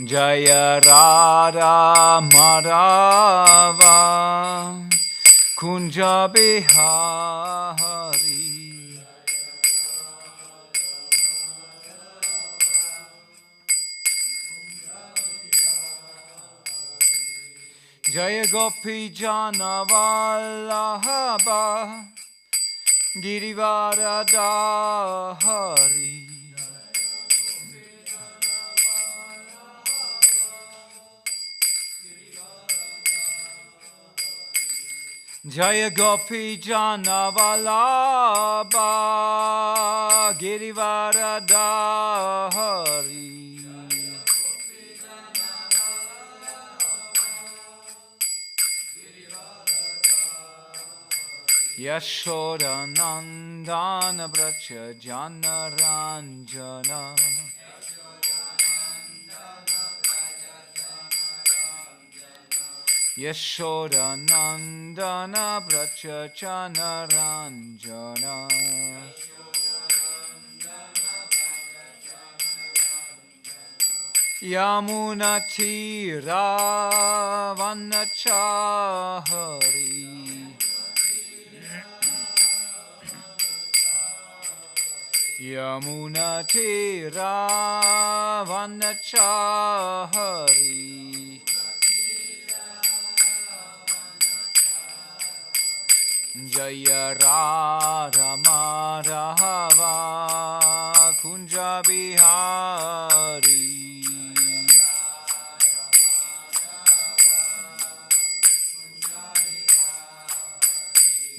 Jaya Radha Madhava Kunja Bihari Jaya Gopi Jana Vallabha Girivaradhari Jaya Gopi Jana Vallabha Girivaradhari Yashoda Nandana Bracha Jana Ranjana Yashoda Nandana Bracha Jana Ranjana Yamuna Tira Vanachahari Yamuna Tira Vanachahari Jaya Radha Madhava Kunja Bihari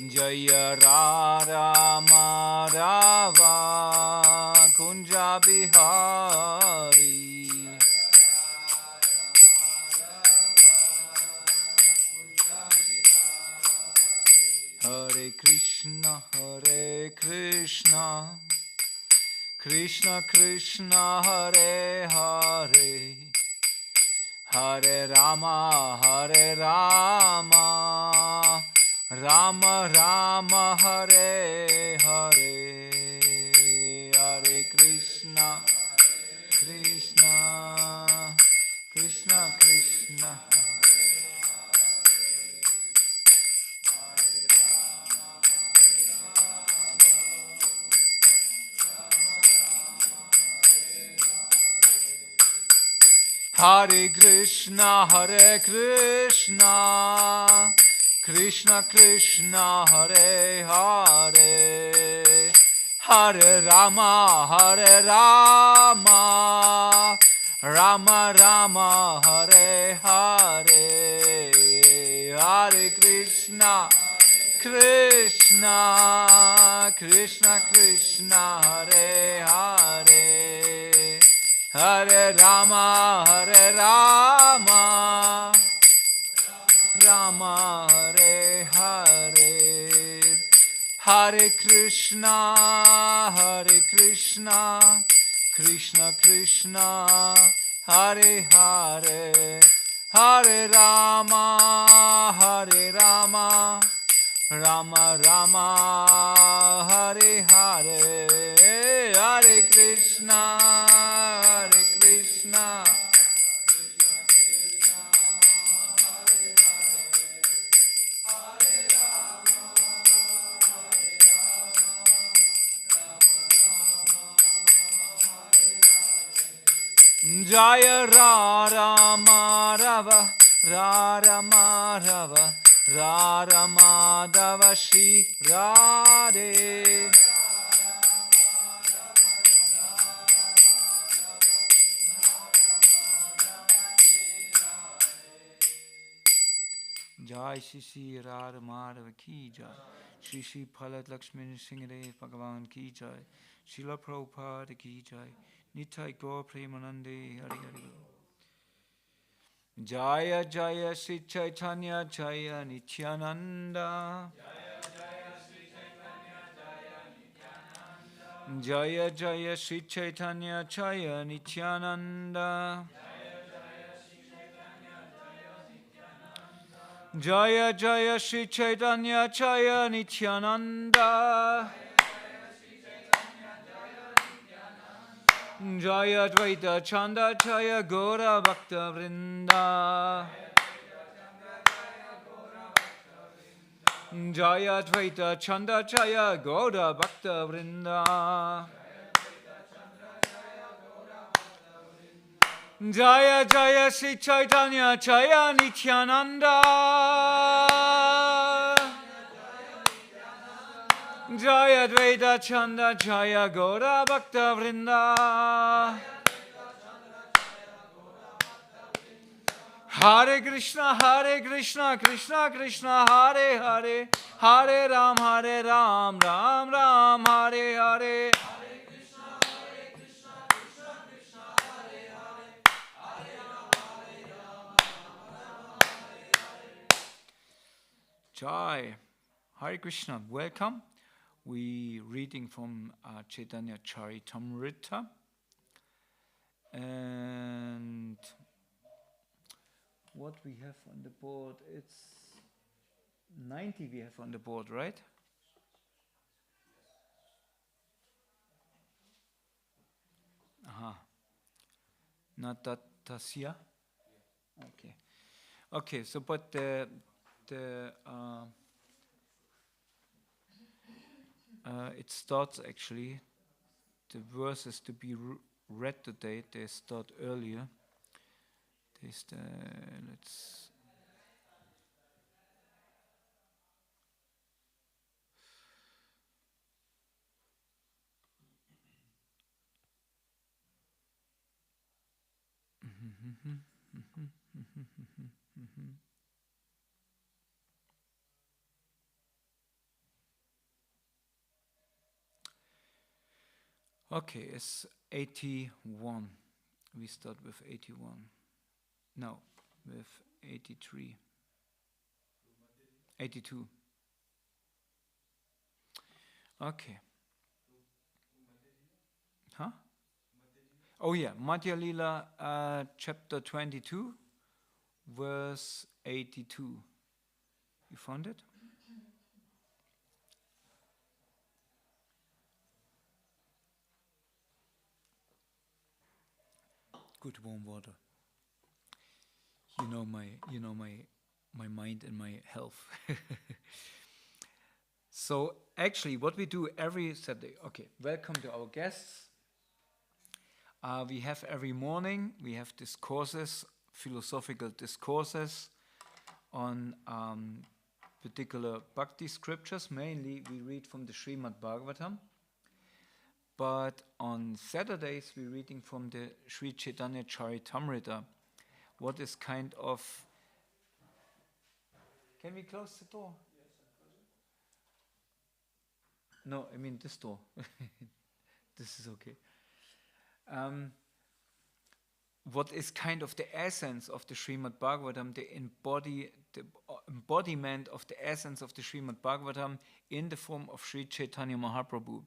Jaya Radha Madhava Kunja Bihari Hare Krishna Krishna Krishna Hare Hare Hare Rama Rama Rama Hare Hare Hare Krishna Krishna Krishna Krishna Hare Krishna Krishna Krishna Hare Hare Hare Rama Rama Rama Hare Hare Hare Krishna Krishna Krishna Hare Hare Hare Rama Rama Hare Hare Hare Krishna Krishna Krishna Hare Hare Hare Rama Rama Rama Hare Hare Hare Krishna Jaya Radha Madhava Radha Madhava Shri Radhe Jai Shri Radha Madhava Ki Jai Shri Palat Lakshmi Singhadev Bhagavan Ki Jai Srila Prabhupada Ki Jai Nitai Gaur Premanande Hari Hari Jaya Jaya Sri Caitanya Jaya Nityananda Jaya Jaya Sri Caitanya Jaya Nityananda Jaya Jaya Sri Caitanya Jaya Nityananda Jaya Dvaita Chanda Jaya Gora Bhakta Vrinda. Jaya Dvaita Chanda Jaya Gora Bhakta Vrinda. Jaya Jaya Sri Caitanya Jaya Nityananda. Jaya Dvaita Chanda Jaya Gora Bhakta Vrinda. Hare Krishna Krishna Krishna Hare Hare, Hare Ram Ram Ram Hare Hare. Jai. Hare Krishna, welcome. We reading from Caitanya Caritamrita. And what we have on the board, it's 90 we have on the board, right? Not that tasya? Okay. Okay, so but it starts actually, the verses to be read today, they start earlier. Let's. Okay, it's 81. We start with 81. No, with 83. 82. Okay. Huh? Oh yeah, Madhya Lila, chapter 22, verse 82. You found it? Good warm water. You know my mind and my health. So actually, what we do every Saturday. Okay, welcome to our guests. We have every morning, we have discourses, philosophical discourses on particular bhakti scriptures. Mainly we read from the Srimad-Bhagavatam. But on Saturdays we're reading from the Sri Caitanya Caritamrita. What is kind of... Can we close the door? No, I mean this door. This is okay. What is kind of the essence of the Srimad-Bhagavatam, the embodiment of the essence of the Srimad-Bhagavatam in the form of Sri Chaitanya Mahaprabhu.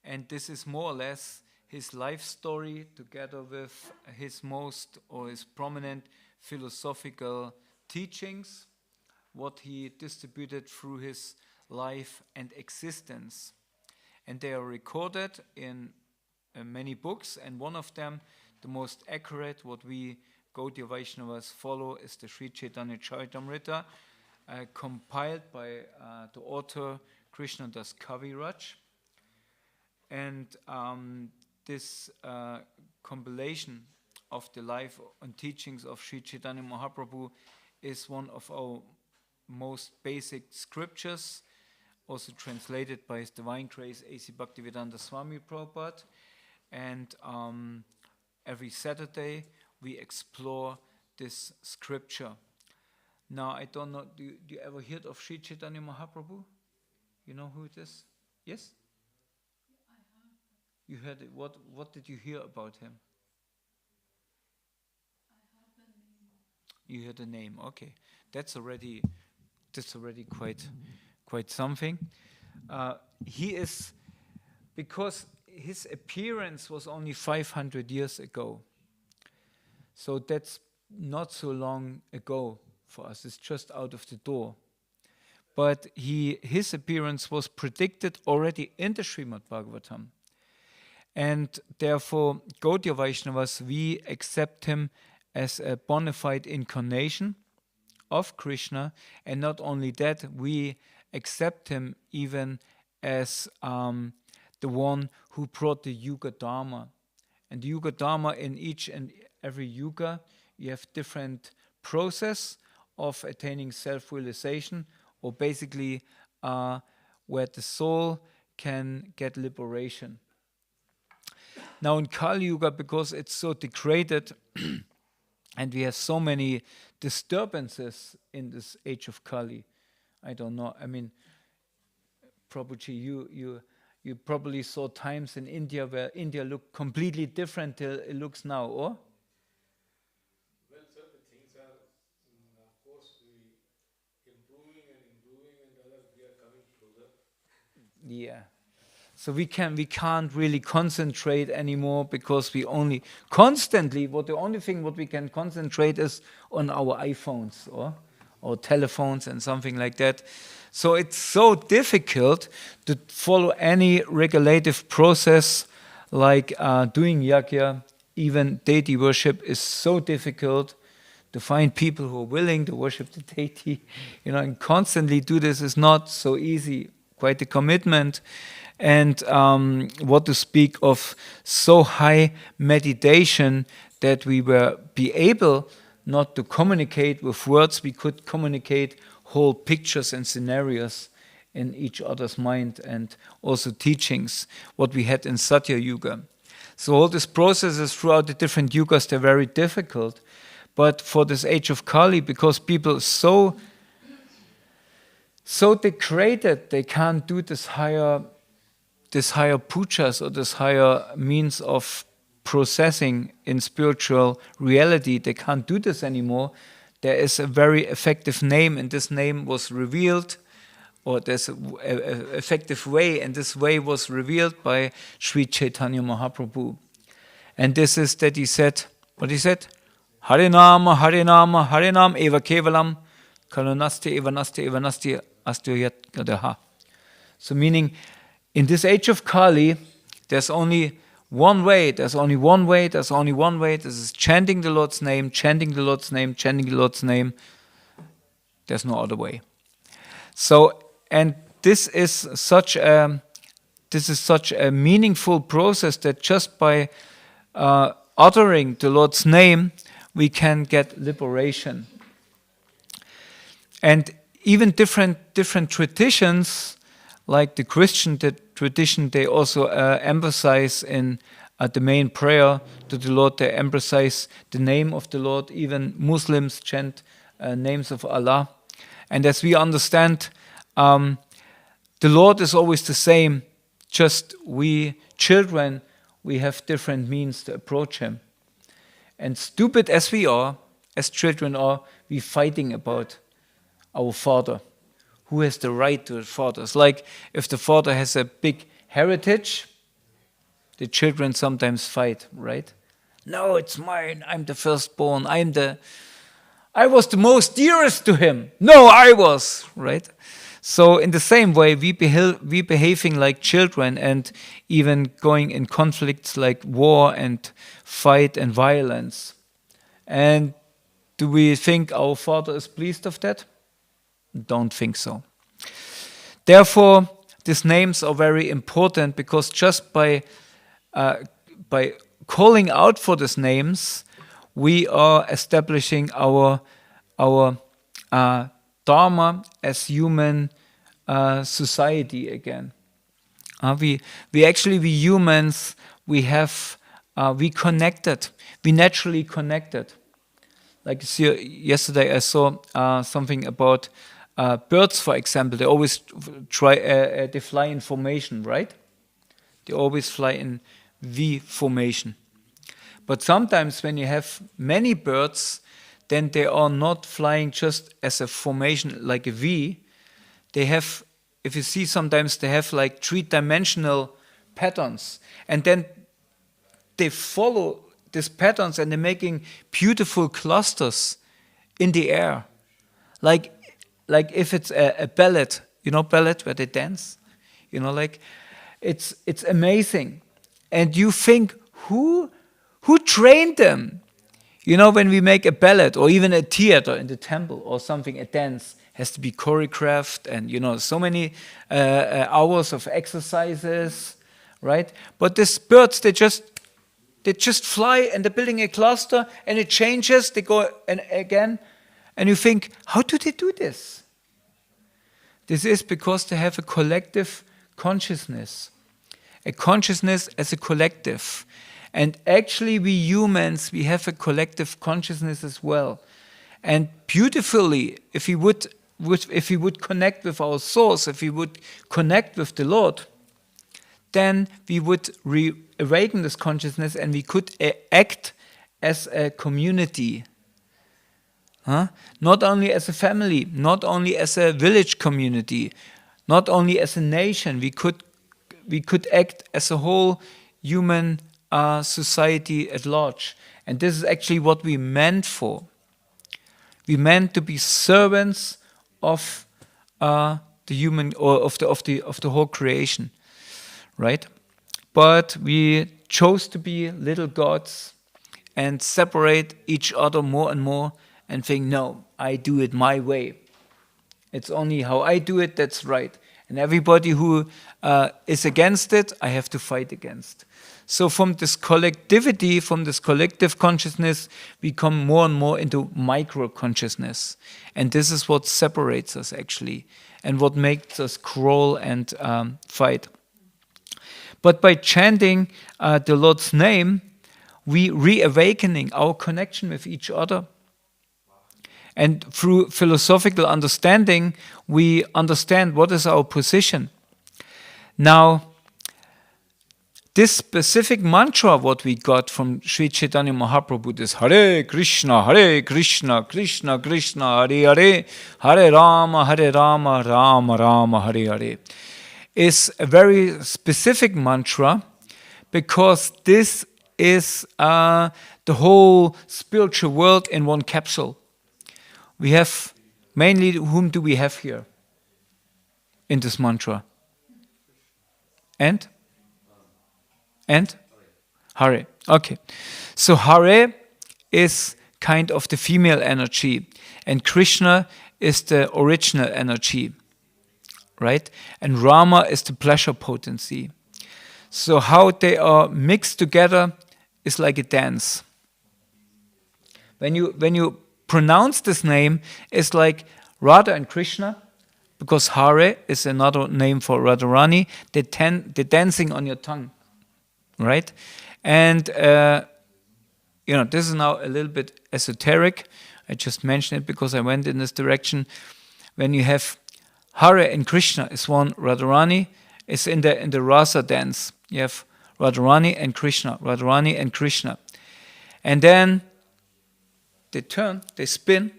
And this is more or less his life story together with his prominent philosophical teachings, what he distributed through his life and existence. And they are recorded in many books, and one of them, the most accurate, what we Gaudiya Vaishnavas follow, is the Sri Chaitanya Caritamrita, compiled by the author Krishnadas Kaviraj. And this compilation of the life and teachings of Sri Chaitanya Mahaprabhu is one of our most basic scriptures, also translated by His Divine Grace A.C. Bhaktivedanta Swami Prabhupada. And every Saturday we explore this scripture. Now, I don't know, do you ever hear of Sri Chaitanya Mahaprabhu? You know who it is? Yes? I have. You heard it. What did you hear about him? I heard the name. You heard the name, okay. That's already quite something. He is, because his appearance was only 500 years ago. So that's not so long ago for us. It's just out of the door. But his appearance was predicted already in the Srimad-Bhagavatam. And therefore, Gaudiya Vaishnavas, we accept him as a bona fide incarnation of Krishna. And not only that, we accept him even as the one who brought the Yuga Dharma. And the Yuga Dharma, in each and every Yuga, you have different process of attaining self-realization, or basically where the soul can get liberation. Now in Kali Yuga, because it's so degraded and we have so many disturbances in this age of Kali, I don't know, I mean, Prabhuji, you probably saw times in India where India looked completely different till it looks now, or? Well, certain things are, of course, improving and others we are coming closer. Yeah. So we can't really concentrate anymore, because we only constantly, the only thing what we can concentrate is on our iPhones or telephones and something like that. So it's so difficult to follow any regulative process like doing yajna. Even deity worship is so difficult. To find people who are willing to worship the deity, and constantly do this is not so easy. Quite a commitment. And what to speak of so high meditation that we were be able not to communicate with words, we could communicate whole pictures and scenarios in each other's mind, and also teachings, what we had in Satya Yuga. So all these processes throughout the different yugas, they're very difficult. But for this age of Kali, because people so degraded, they can't do this higher pujas or this higher means of processing in spiritual reality. They can't do this anymore. There is a very effective name, and this name was revealed, or there's an effective way, and this way was revealed by Sri Caitanya Mahaprabhu. And this is that he said, what he said? Harinama, Harinama, Harinam eva kevalam, kalunasti evanasti evanasti astuyat gadaha. So meaning, in this age of Kali, there's only one way, there's only one way, there's only one way. This is chanting the Lord's name, chanting the Lord's name, chanting the Lord's name. There's no other way. So, and this is such a meaningful process that just by uttering the Lord's name, we can get liberation. And even different traditions, like the Christian tradition, they also emphasize in the main prayer to the Lord, they emphasize the name of the Lord. Even Muslims chant names of Allah. And as we understand, the Lord is always the same, just we children, we have different means to approach Him. And stupid as we are, as children are, we fighting about our Father. Who has the right to the Father? It's like if the Father has a big heritage, the children sometimes fight, right? No, it's mine. I'm the firstborn. I was the most dearest to him. No, I was, right? So in the same way, we behaving like children, and even going in conflicts like war and fight and violence. And do we think our Father is pleased of that? Don't think so. Therefore, these names are very important, because just by calling out for these names, we are establishing our dharma as human society again. We humans, we connected. We naturally connected. Like yesterday, I saw something about birds, for example. They always they fly in formation, right? They always fly in V formation. But sometimes when you have many birds, then they are not flying just as a formation like a V. They have, if you see, sometimes they have like three-dimensional patterns. And then they follow these patterns, and they're making beautiful clusters in the air. Like if it's a ballet, ballet where they dance, it's amazing. And you think, who trained them? You know, when we make a ballet or even a theater in the temple or something, a dance has to be choreographed and, you know, so many hours of exercises, right? But these birds, they just fly and they're building a cluster and it changes, they go and again. And you think, how do they do this? This is because they have a collective consciousness. A consciousness as a collective. And actually we humans, we have a collective consciousness as well. And beautifully, if we would connect with our source, if we would connect with the Lord, then we would awaken this consciousness and we could act as a community. Not only as a family, not only as a village community, not only as a nation, we could act as a whole human society at large. And this is actually what we meant for. We meant to be servants of the human or of the whole creation, right? But we chose to be little gods and separate each other more and more and think, no, I do it my way. It's only how I do it that's right. And everybody who is against it, I have to fight against. So from this collectivity, from this collective consciousness, we come more and more into micro-consciousness. And this is what separates us actually, and what makes us crawl and fight. But by chanting the Lord's name, we reawakening our connection with each other. And through philosophical understanding, we understand what is our position. Now, this specific mantra, what we got from Sri Chaitanya Mahaprabhu, this Hare Krishna, Krishna Krishna, Hare Hare, Hare Rama, Rama Rama, Hare Hare, is a very specific mantra because this is the whole spiritual world in one capsule. We have, mainly, whom do we have here in this mantra? And Hare. Okay. So Hare is kind of the female energy and Krishna is the original energy, right? And Rama is the pleasure potency. So how they are mixed together is like a dance. When you pronounce this name, it's like Radha and Krishna, because Hare is another name for Radharani, they're dancing on your tongue, right? And, this is now a little bit esoteric. I just mentioned it because I went in this direction. When you have Hare and Krishna is one, Radharani is in the rasa dance. You have Radharani and Krishna, Radharani and Krishna. And then they turn, they spin,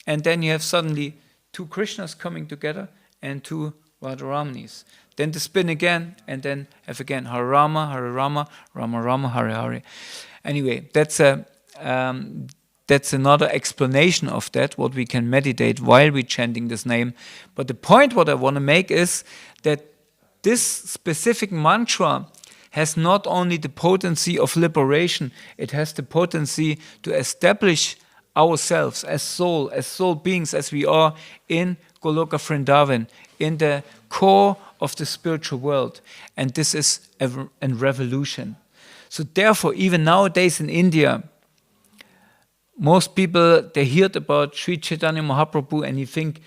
and then you have suddenly two Krishnas coming together and two Radharanis. Then they spin again, and then have again Hare Rama, Rama Rama, Hare Hare. Anyway, that's another explanation of that, what we can meditate while we're chanting this name. But the point what I want to make is that this specific mantra has not only the potency of liberation, it has the potency to establish ourselves as soul beings as we are in Goloka Vrindavan, in the core of the spiritual world. And this is a revolution. So therefore, even nowadays in India, most people, they heard about Sri Chaitanya Mahaprabhu and you think,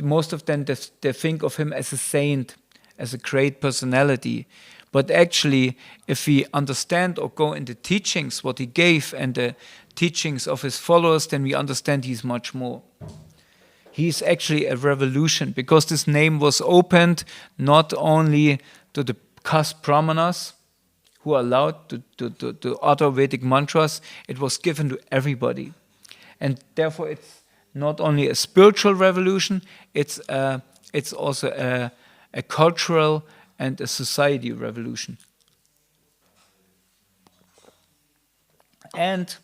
most of them, they think of him as a saint, as a great personality. But actually, if we understand or go in the teachings, what he gave and the teachings of his followers, then we understand he's much more. He's actually a revolution because this name was opened not only to the caste brahmanas who are allowed to utter Vedic mantras, it was given to everybody. And therefore it's not only a spiritual revolution, it's also a cultural and a society revolution. And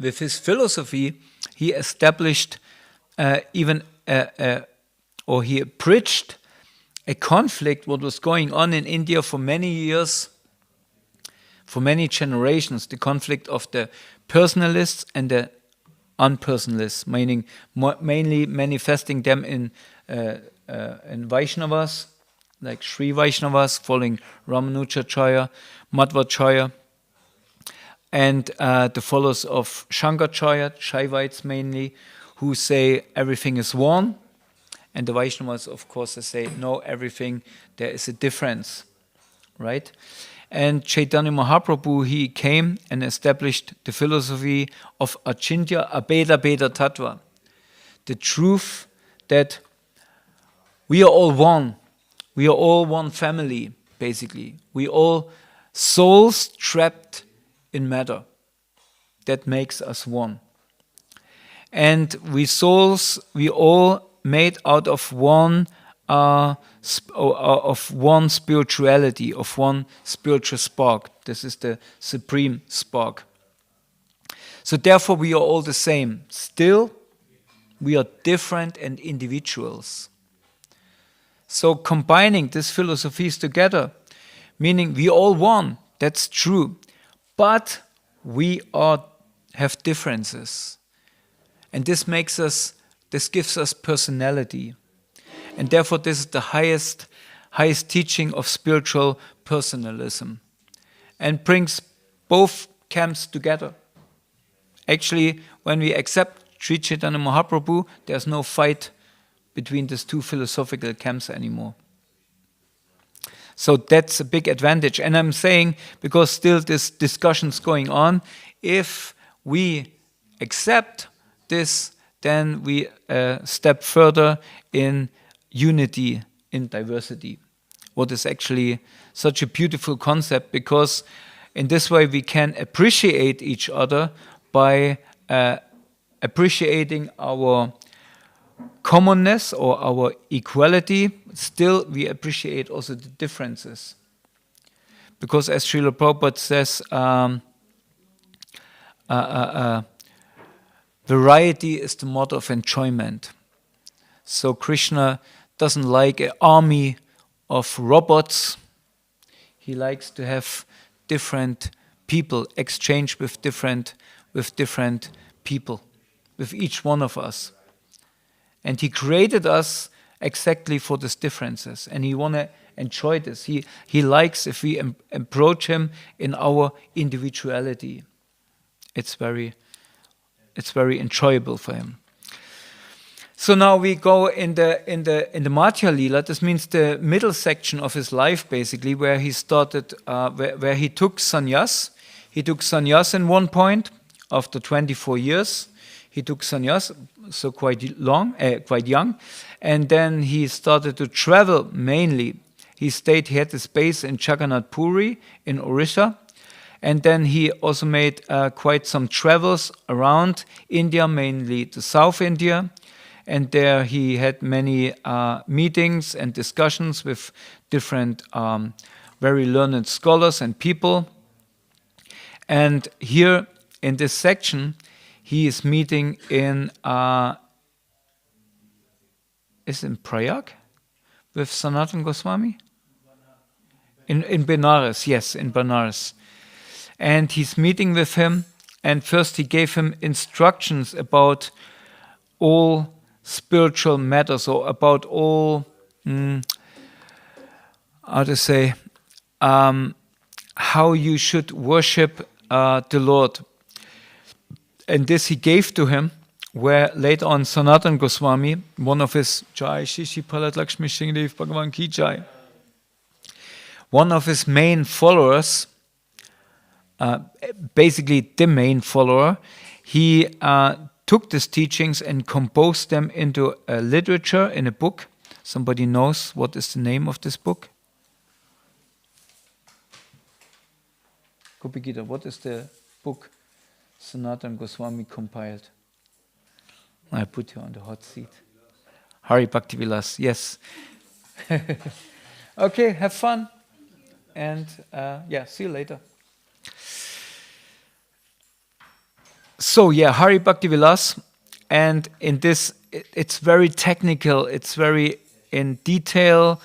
with his philosophy, he established or he bridged a conflict what was going on in India for many years for many generations, the conflict of the personalists and the unpersonalists, meaning mainly manifesting them in Vaishnavas, like Sri Vaishnavas following Ramanujacharya, Madhvacharya, and the followers of Shankaracharya, Shaivites mainly, who say everything is one, and the Vaishnavas, of course, they say no, everything, there is a difference, right? And Chaitanya Mahaprabhu, he came and established the philosophy of Achintya Abheda Bheda Tattva, the truth that we are all one. We are all one family, basically. We all souls trapped in matter. That makes us one. And we souls, we all made out of one spirituality, of one spiritual spark. This is the supreme spark. So therefore we are all the same. Still, we are different and individuals. So combining these philosophies together, meaning we all one, that's true. But we have differences. And this gives us personality. And therefore this is the highest teaching of spiritual personalism. And brings both camps together. Actually, when we accept Sri Chaitanya Mahaprabhu, there's no fight between these two philosophical camps anymore. So that's a big advantage. And I'm saying, because still this discussion's going on, if we accept this, then we step further in unity, in diversity. What is actually such a beautiful concept, because in this way we can appreciate each other by appreciating our commonness or our equality. Still we appreciate also the differences. Because as Srila Prabhupada says, variety is the mother of enjoyment. So Krishna doesn't like an army of robots. He likes to have different people, exchange with different people, with each one of us. And he created us exactly for these differences. And he want to enjoy this. He likes if we approach him in our individuality. It's very enjoyable for him. So now we go in the Madhya Lila. This means the middle section of his life, basically, where he started, where he took sannyas. He took sannyas in one point after 24 years. He took sannyas, so quite young, and then he started to travel mainly. He had his base in Jagannath Puri in Orissa, and then he also made quite some travels around India, mainly to South India, and there he had many meetings and discussions with different very learned scholars and people. And here in this section, he is meeting in Prayag with Sanatana Goswami? In Benares, yes, in Benares. And he's meeting with him, and first he gave him instructions about all spiritual matters, or about all, how you should worship the Lord. And this he gave to him, where later on Sanatana Goswami, one of his Jai Shishi Palat Lakshmi Shingdev Bhagavan Ki Jai, one of his main followers, basically the main follower, he took these teachings and composed them into a literature in a book. Somebody knows what is the name of this book? Gopi Gita, what is the book Sanatana Goswami compiled? I put you on the hot seat. Hari Bhakti Vilas, yes. Okay, have fun. And see you later. So Hari Bhakti Vilas. And in this, it's very technical, it's very in detail,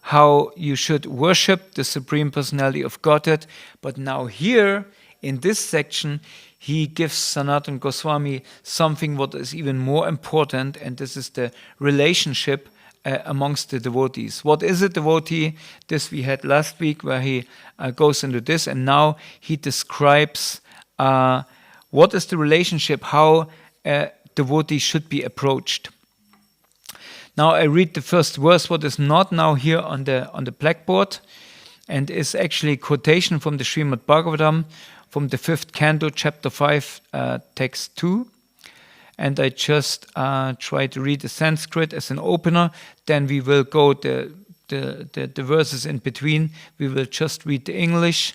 how you should worship the Supreme Personality of Godhead. But now here, in this section, he gives Sanatana Goswami something what is even more important, and this is the relationship amongst the devotees. What is a devotee? This we had last week, where he goes into this, and now he describes what is the relationship, how a devotee should be approached. Now I read the first verse, what is not now here on the blackboard, and is actually a quotation from the Srimad-Bhagavatam, from the 5th canto, chapter 5, text 2. And I just try to read the Sanskrit as an opener. Then we will go the verses in between. We will just read the English,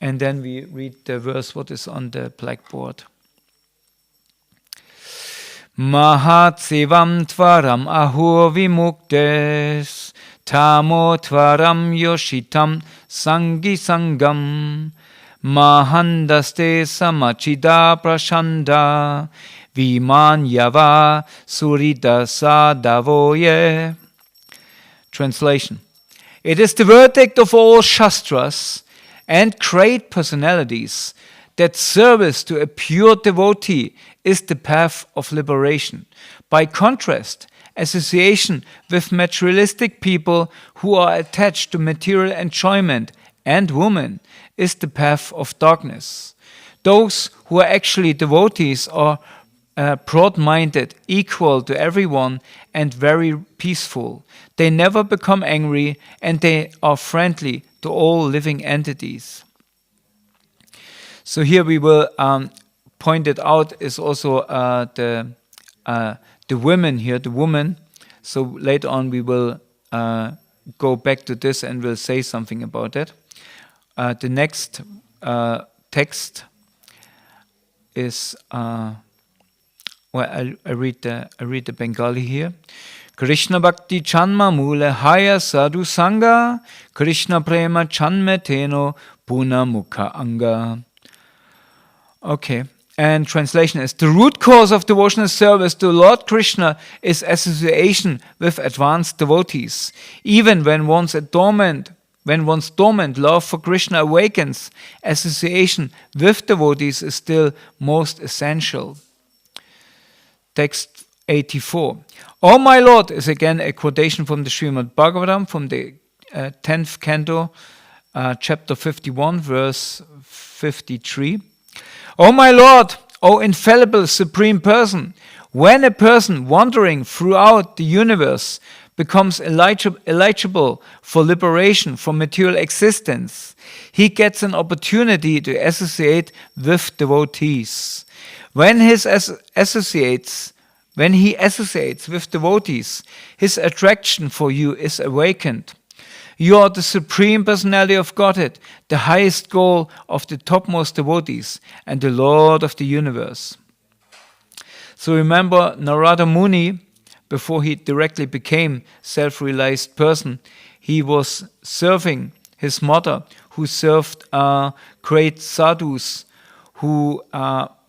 and then we read the verse what is on the blackboard. Mahat sevam tvaram ahur vimuktes tamo tvaram yoshitam sangi sangam mahandaste samachida prashanda viman yava surita sadavoye. Translation. It is the verdict of all Shastras and great personalities that service to a pure devotee is the path of liberation. By contrast, association with materialistic people who are attached to material enjoyment and women is the path of darkness. Those who are actually devotees are broad-minded, equal to everyone, and very peaceful. They never become angry, and they are friendly to all living entities. So here we will point it out is also the women here, the woman. So later on we will go back to this and we'll say something about it. The next text is I read the Bengali here. Krishna Bhakti Chanma Mule Haya Sadhu Sangha Krishna Prema Chanme Teno Puna Mukha Anga. Okay, and translation is: the root cause of devotional service to Lord Krishna is association with advanced devotees. Even when one's dormant love for Krishna awakens, association with devotees is still most essential. Text 84. Oh my Lord is again a quotation from the Srimad-Bhagavatam, from the 10th canto, chapter 51, verse 53. Oh my Lord, O infallible Supreme Person, when a person wandering throughout the universe becomes eligible for liberation from material existence, he gets an opportunity to associate with devotees. When he associates with devotees, his attraction for you is awakened. You are the Supreme Personality of Godhead, the highest goal of the topmost devotees, and the Lord of the universe. So remember, Narada Muni, before he directly became self-realized person, he was serving his mother, who served great sadhus, who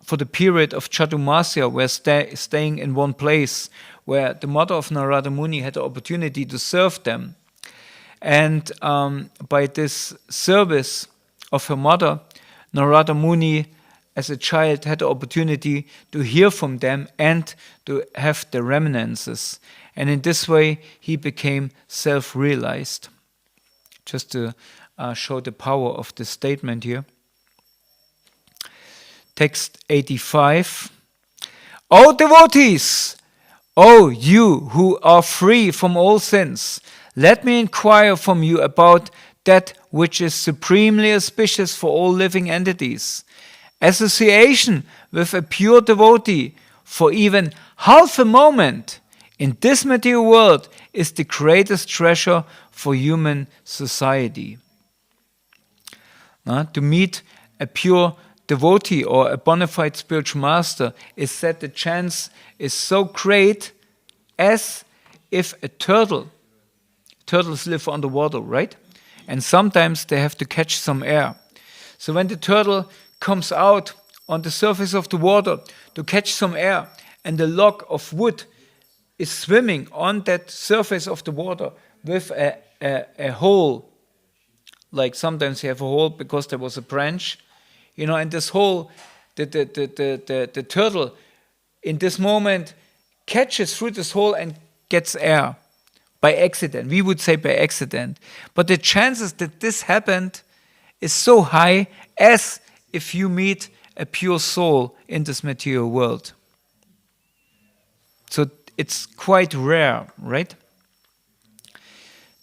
for the period of Chaturmasya were staying in one place, where the mother of Narada Muni had the opportunity to serve them. And by this service of her mother, Narada Muni, as a child, had the opportunity to hear from them and to have the reminiscences. And in this way, he became self-realized. Just to show the power of this statement here. Text 85. O devotees, O you who are free from all sins, let me inquire from you about that which is supremely auspicious for all living entities. Association with a pure devotee for even half a moment in this material world is the greatest treasure for human society. To meet a pure devotee or a bona fide spiritual master is said the chance is so great as if a turtles live underwater, right? And sometimes they have to catch some air. So when the turtle comes out on the surface of the water to catch some air, and the log of wood is swimming on that surface of the water with a a hole, like sometimes you have a hole because there was a branch, and this hole, the turtle in this moment catches through this hole and gets air by accident. We would say by accident. But the chances that this happened is so high as if you meet a pure soul in this material world. So it's quite rare, right?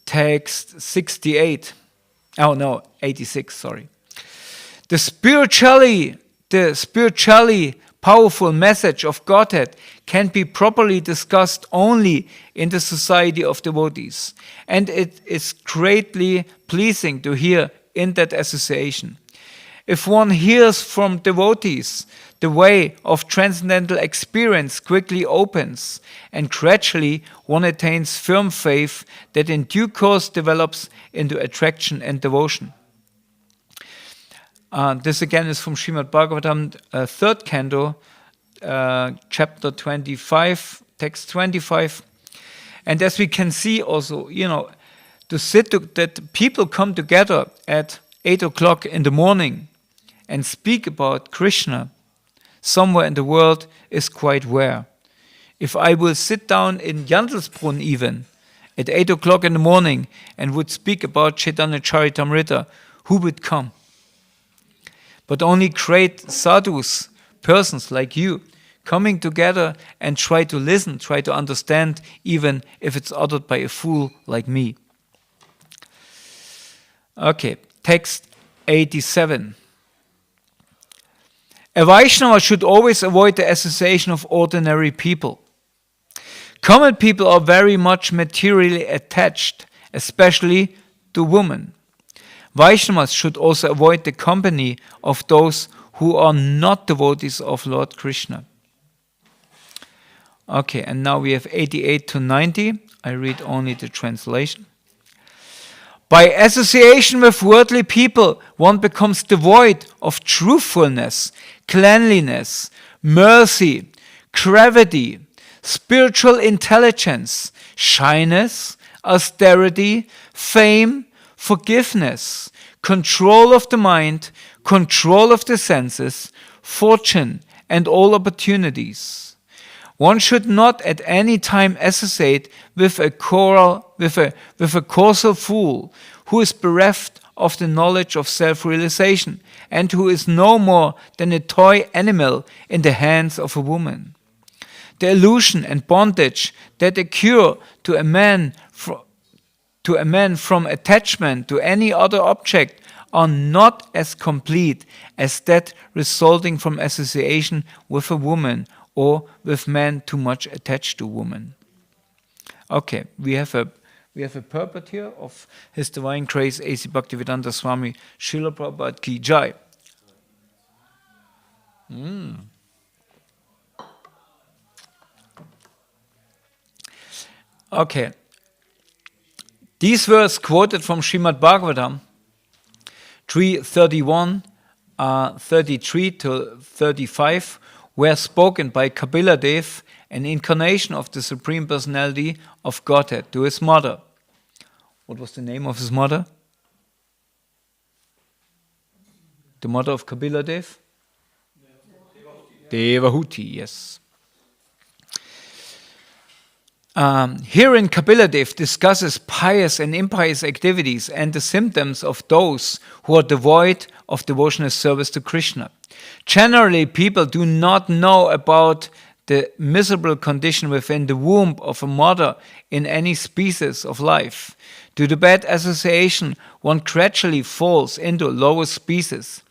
Text 86, sorry. The spiritually powerful message of Godhead can be properly discussed only in the society of devotees, and it is greatly pleasing to hear in that association. If one hears from devotees, the way of transcendental experience quickly opens, and gradually one attains firm faith that in due course develops into attraction and devotion. This again is from Srimad-Bhagavatam, 3rd canto, chapter 25, text 25. And as we can see also, that people come together at 8 o'clock in the morning and speak about Krishna somewhere in the world is quite rare. If I will sit down in Jandelsbrunn even at 8 o'clock in the morning and would speak about Caitanya Caritamrita, who would come? But only great sadhus, persons like you, coming together and try to listen, try to understand, even if it's uttered by a fool like me. Okay, text 87. A Vaishnava should always avoid the association of ordinary people. Common people are very much materially attached, especially to women. Vaishnavas should also avoid the company of those who are not devotees of Lord Krishna. Okay, and now we have 88 to 90. I read only the translation. By association with worldly people, one becomes devoid of truthfulness, cleanliness, mercy, gravity, spiritual intelligence, shyness, austerity, fame, forgiveness, control of the mind, control of the senses, fortune, and all opportunities. One should not at any time associate with a causal fool who is bereft of the knowledge of self-realization and who is no more than a toy animal in the hands of a woman. The illusion and bondage that occur to a man from attachment to any other object are not as complete as that resulting from association with a woman or with men too much attached to women. Okay, we have a purport here of His Divine Grace A.C. Bhaktivedanta Swami Srila Prabhupada Ki Jai. Okay. These words quoted from Srimad-Bhagavatam 3:31, 33 to 35 were spoken by Kapila Dev, an incarnation of the Supreme Personality of Godhead, to his mother. What was the name of his mother? The mother of Kapila Dev? Devahuti, yes. Herein Kapila Dev discusses pious and impious activities and the symptoms of those who are devoid of devotional service to Krishna. Generally, people do not know about the miserable condition within the womb of a mother in any species of life. Due to bad association, one gradually falls into lower species.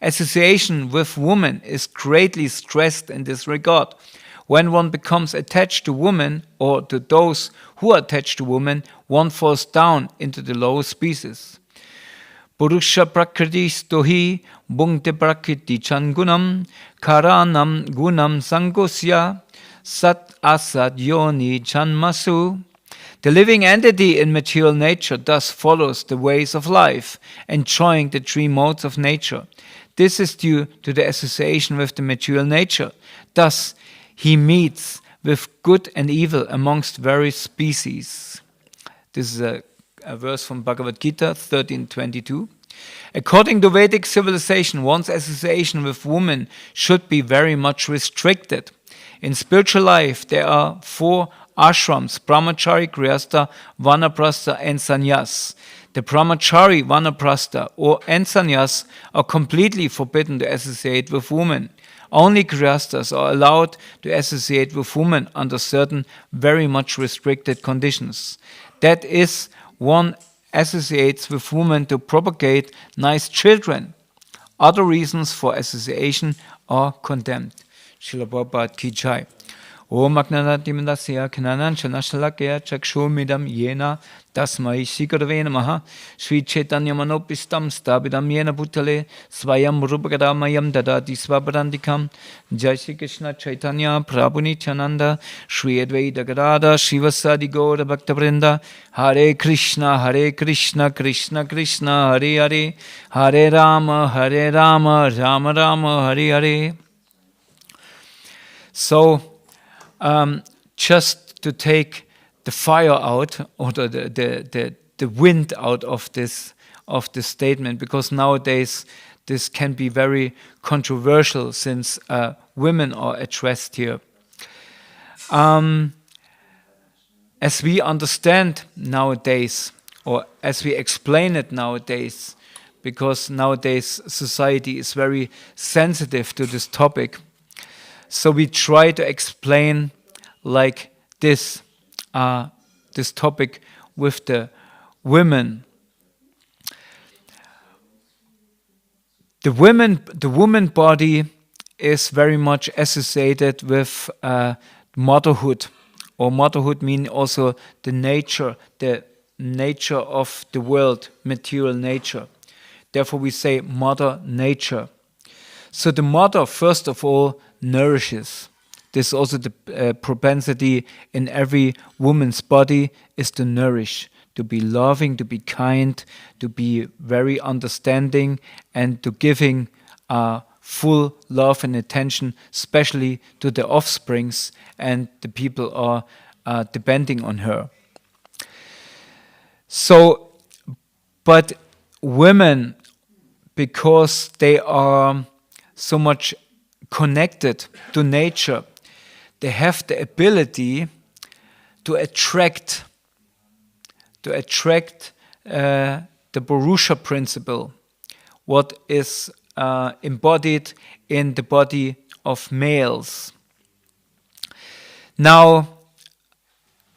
Association with women is greatly stressed in this regard. When one becomes attached to women, or to those who are attached to women, one falls down into the lower species. Purusha prakriti stohi bhungte prakriti changunam karanam gunam sangosya sat asad yoni janmasu. The living entity in material nature thus follows the ways of life, enjoying the three modes of nature. This is due to the association with the material nature. Thus, he meets with good and evil amongst various species. This is a a verse from Bhagavad Gita 13:22. According to Vedic civilization, one's association with women should be very much restricted. In spiritual life, there are 4 ashrams: brahmachari, grihastha, vanaprastha, and sannyas. The brahmachari, vanaprastha, and sannyas are completely forbidden to associate with women. Only grihasthas are allowed to associate with women under certain very much restricted conditions. That is, one associates with women to propagate nice children. Other reasons for association are condemned. Srila Prabhupada ki jai. Om Agnanatimadasya Kananan Chanashalakya Chakshurmidam Yena Tasmai Shikadave Namaha Sri Caitanya Manopistam Stabidam Yena Bhutale Swayam Rupakadamayam Dadati Swaparandikam Jai Shri Krishna Chaitanya Prabhu Nityananda Sri Advaita Gadada Shivasadi Gaura Bhaktavrinda Hare Krishna Krishna Krishna Hare Hare Hare Rama Rama Rama Hare Hare. So just to take the fire out, or the wind out of this statement, because nowadays this can be very controversial since women are addressed here. As we understand nowadays, or as we explain it nowadays, because nowadays society is very sensitive to this topic, so we try to explain like this topic with the women. The woman body is very much associated with motherhood, or motherhood mean also the nature of the world, material nature. Therefore we say mother nature. So the mother, first of all, nourishes. This is also the propensity in every woman's body, is to nourish, to be loving, to be kind, to be very understanding, and to giving full love and attention, especially to the offsprings and the people are depending on her. So, but women, because they are so much connected to nature, they have the ability to attract the Purusha principle, what is embodied in the body of males. Now,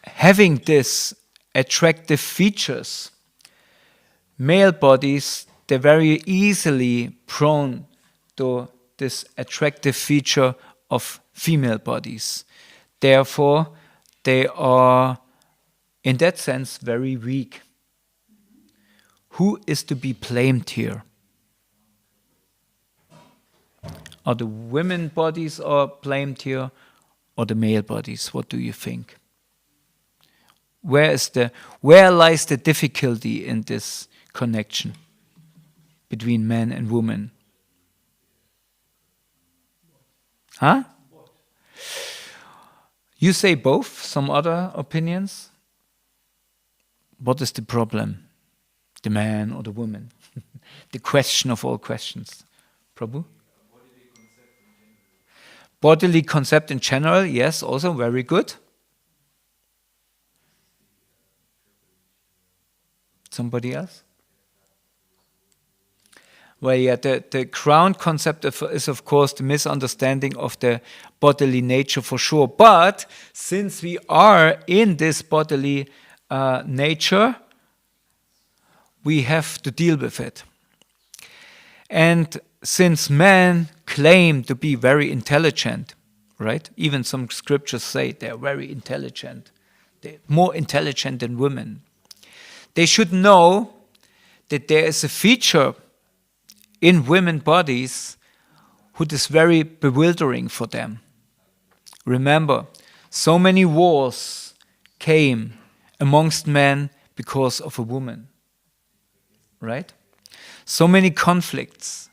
having this attractive features, male bodies, they're very easily prone to this attractive feature of female bodies. Therefore, they are, in that sense, very weak. Who is to be blamed here? Are the women bodies are blamed here, or the male bodies? What do you think? Where lies the difficulty in this connection between man and woman? Huh? You say both. Some other opinions? What is the problem? The man or the woman? The question of all questions. Prabhu? Bodily concept in general, yes, also very good. Somebody else? Well, yeah, the ground concept is, of course, the misunderstanding of the bodily nature for sure. But since we are in this bodily nature, we have to deal with it. And since men claim to be very intelligent, right? Even some scriptures say they're very intelligent. They're more intelligent than women. They should know that there is a feature in women bodies which is very bewildering for them. Remember, so many wars came amongst men because of a woman. Right? So many conflicts.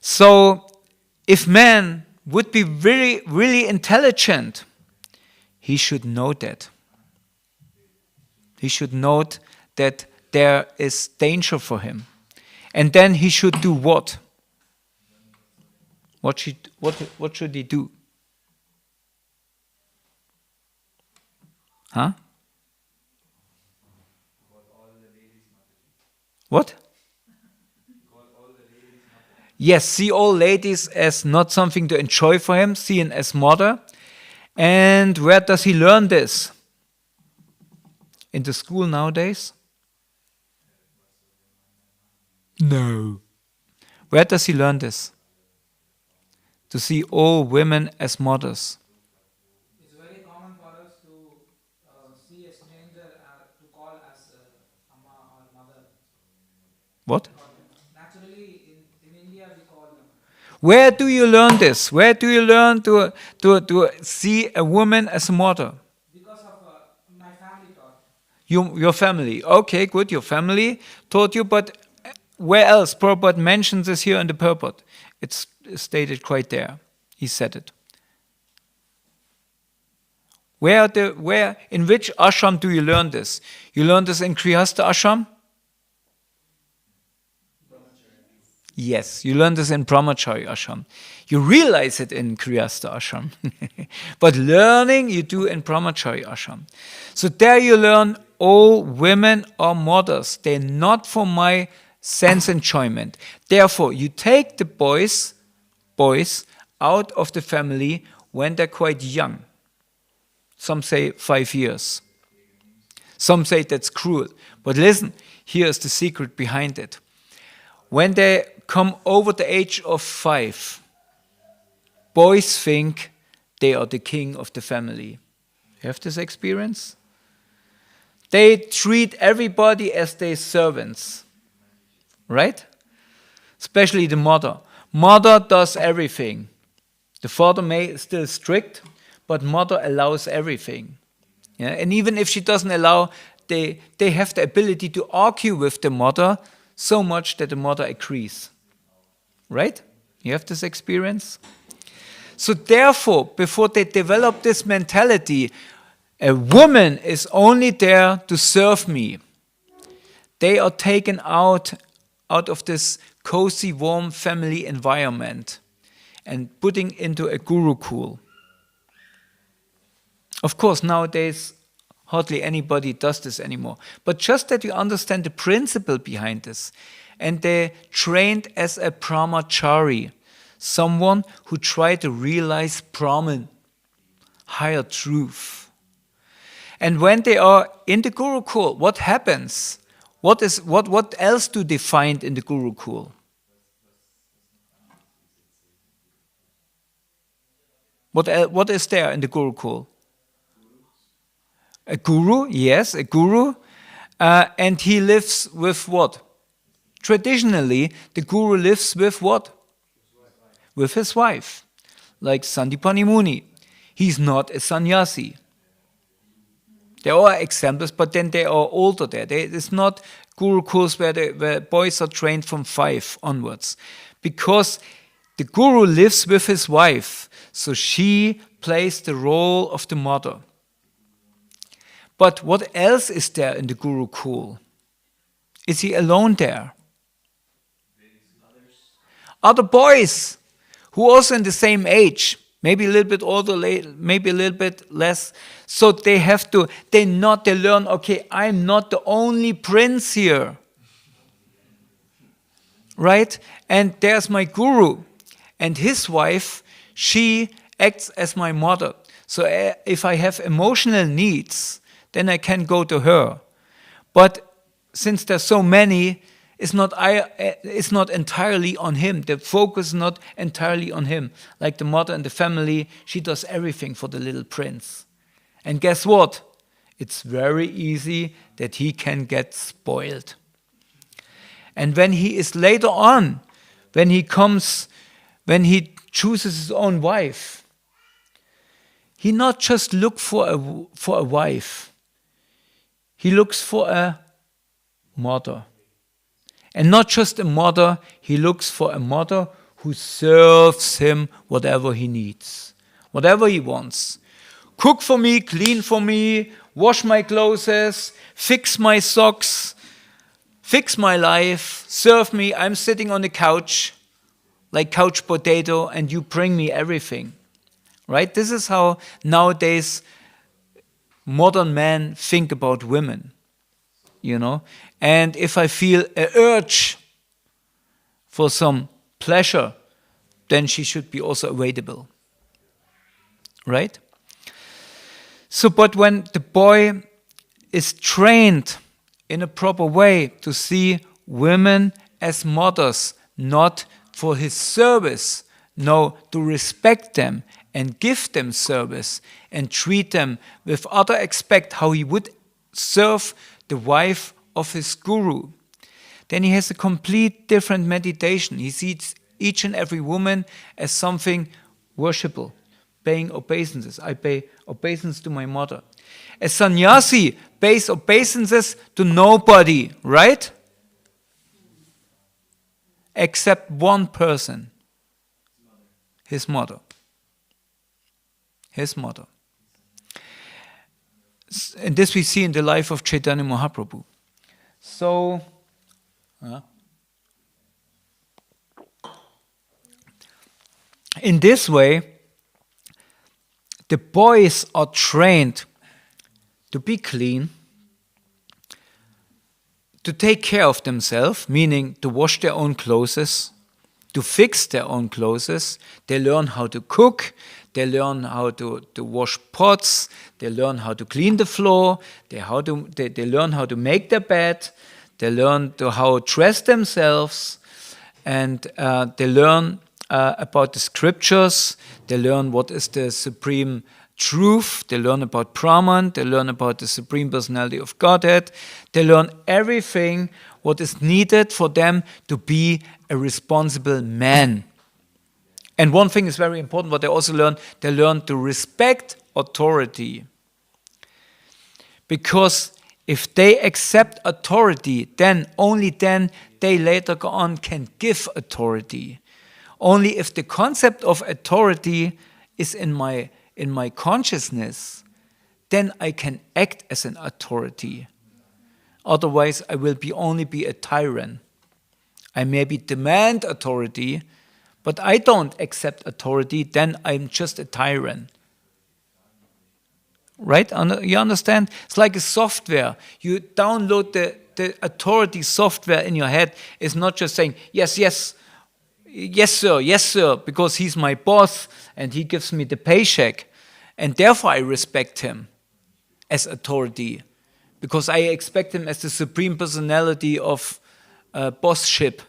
So, if man would be really, really intelligent, he should know that. He should note that there is danger for him. And then he should do what? What should he do? Huh? What? Yes, see all ladies as not something to enjoy for him, see him as mother. And where does he learn this? In the school nowadays? No. Where does he learn this? To see all women as mothers. It's very common for us to see a stranger to call as Amma or Mother. What? Naturally, in India we call them. Where do you learn this? Where do you learn to see a woman as a mother? Because of my family taught. Your family. Okay, good. Your family taught you, but where else? Prabhupada mentions this here in the purport. It's stated quite there. He said it. In which ashram do you learn this? You learn this in Grihastha ashram? Yes, you learn this in Brahmachari ashram. You realize it in Grihastha ashram. But learning you do in Brahmachari ashram. So there you learn all women are mothers. They're not for my sense enjoyment. Therefore, you take the boys out of the family when they're quite young. Some say 5 years. Some say that's cruel. But listen, here's the secret behind it. When they come over the age of 5, boys think they are the king of the family. You have this experience? They treat everybody as their servants. Right? Especially the mother. Mother does everything. The father may still strict, but mother allows everything. Yeah? And even if she doesn't allow, they have the ability to argue with the mother so much that the mother agrees. Right? You have this experience? So therefore, before they develop this mentality, a woman is only there to serve me. They are taken out of this cozy, warm family environment and putting into a gurukul. Of course, nowadays, hardly anybody does this anymore. But just that you understand the principle behind this. And they're trained as a brahmachari, someone who tried to realize Brahman, higher truth. And when they are in the gurukul, what happens? What else do they find in the gurukul? What is there in the gurukul? A guru, yes, a guru. And he lives with what? Traditionally, the guru lives with what? With his wife. Like Sandipani Muni. He's not a sannyasi. There are examples, but then they are older there. It's not gurukuls where boys are trained from 5 onwards. Because the guru lives with his wife, so she plays the role of the mother. But what else is there in the gurukul? Is he alone there? Other boys who are also in the same age. Maybe a little bit older, maybe a little bit less. So they learn, okay, I'm not the only prince here. Right? And there's my guru. And his wife, she acts as my mother. So if I have emotional needs, then I can go to her. But since there's so many, it's not entirely on him. The focus is not entirely on him. Like the mother and the family, she does everything for the little prince. And guess what? It's very easy that he can get spoiled. And when he is later on, when he chooses his own wife, he not just looks for a wife. He looks for a mother. And not just a mother, he looks for a mother who serves him whatever he needs, whatever he wants. Cook for me, clean for me, wash my clothes, fix my socks, fix my life, serve me. I'm sitting on the couch like couch potato and you bring me everything. Right? This is how nowadays modern men think about women. You know? And if I feel an urge for some pleasure, then she should be also available. Right? So, but when the boy is trained in a proper way to see women as mothers, not for his service, no, to respect them and give them service and treat them with other respect, how he would serve the wife of his guru, then he has a complete different meditation. He sees each and every woman as something worshipable, paying obeisances. I pay obeisance to my mother. A sannyasi pays obeisances to nobody, right? Except one person, his mother. His mother. And this we see in the life of Chaitanya Mahaprabhu. So, in this way, the boys are trained to be clean, to take care of themselves, meaning to wash their own clothes, to fix their own clothes. They learn how to cook, they learn how to wash pots, they learn how to clean the floor, they learn how to make their bed, they learn how to dress themselves, and they learn about the scriptures, they learn what is the supreme truth, they learn about Brahman, they learn about the Supreme Personality of Godhead, they learn everything what is needed for them to be a responsible man. And one thing is very important, what they also learn, they learn to respect authority. Because if they accept authority, then only then they later on can give authority. Only if the concept of authority is in my consciousness, then I can act as an authority. Otherwise, I will only be a tyrant. I maybe demand authority, but I don't accept authority, then I'm just a tyrant. Right? You understand? It's like a software. You download the authority software in your head. It's not just saying, yes, yes, yes, sir, because he's my boss and he gives me the paycheck. And therefore I respect him as authority, because I expect him as the supreme personality of bossship.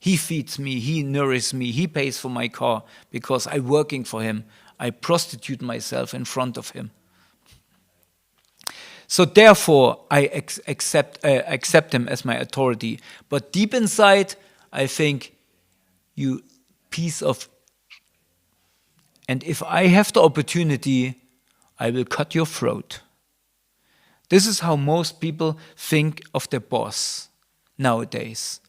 He feeds me, he nourishes me, he pays for my car because I'm working for him. I prostitute myself in front of him. So therefore, I accept him as my authority. But deep inside, I think, you piece of... And if I have the opportunity, I will cut your throat. This is how most people think of their boss nowadays.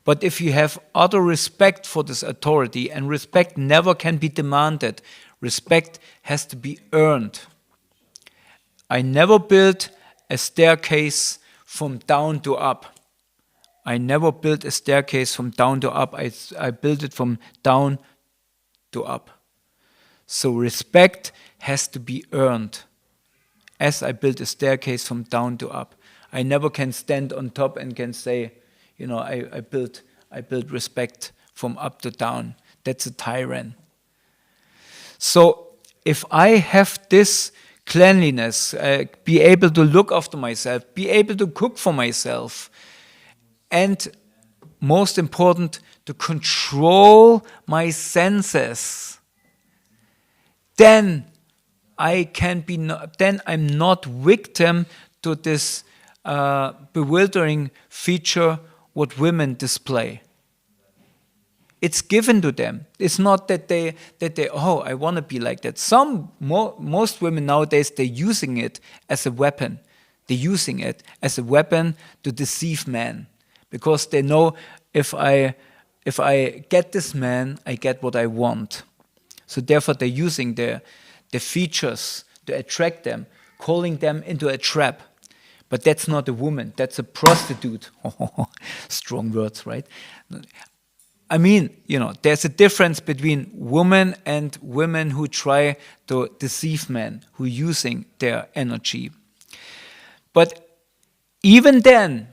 But if you have utter respect for this authority, and respect never can be demanded, respect has to be earned. I never built a staircase from down to up. I never built a staircase from down to up. I built it from down to up. So respect has to be earned. As I built a staircase from down to up. I never can stand on top and can say, you know, I built respect from up to down. That's a tyrant. So if I have this cleanliness, be able to look after myself, be able to cook for myself, and most important, to control my senses, then I can be. Then I'm not victim to this bewildering feature what women display. It's given to them. It's not that they oh, I want to be like that. Most women nowadays, they're using it as a weapon. They're using it as a weapon to deceive men, because they know if I get this man, I get what I want. So therefore, they're using the features to attract them, calling them into a trap. But that's not a woman, that's a prostitute. Strong words, right? I mean, there's a difference between women and women who try to deceive men, who are using their energy. But even then,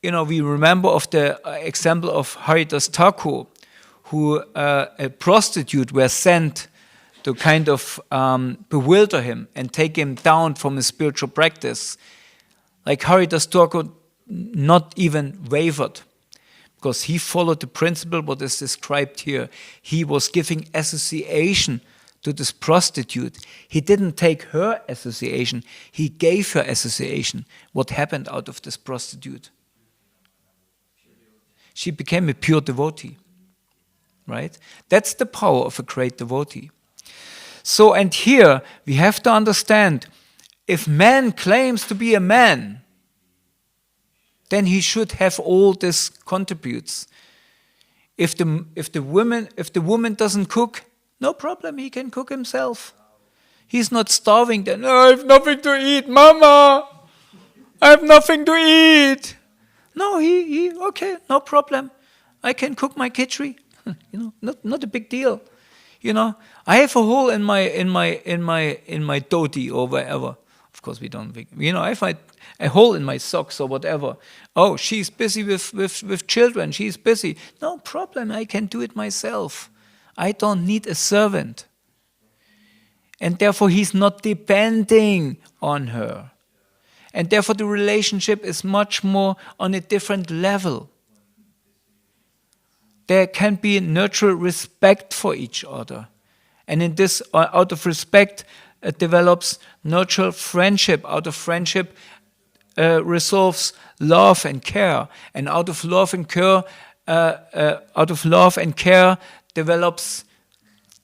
we remember of the example of Haridas Thakur, who a prostitute was sent to kind of bewilder him and take him down from his spiritual practice. Like Haridas Thakur not even wavered, because he followed the principle what is described here. He was giving association to this prostitute. He didn't take her association, he gave her association. What happened out of this prostitute? She became a pure devotee. Right? That's the power of a great devotee. So, and here we have to understand, if man claims to be a man, then he should have all these contributes. If the woman doesn't cook, no problem, he can cook himself. He's not starving then. Oh, I have nothing to eat, Mama. I have nothing to eat. No, he okay, no problem. I can cook my khichdi. Not a big deal. I have a hole in my dhoti or wherever. Of course, we don't. I have a hole in my socks or whatever. Oh, she's busy with children. She's busy. No problem. I can do it myself. I don't need a servant. And therefore, he's not depending on her. And therefore, the relationship is much more on a different level. There can be natural respect for each other. And in this, out of respect, develops natural friendship. Out of friendship resolves love and care. And out of love and care, develops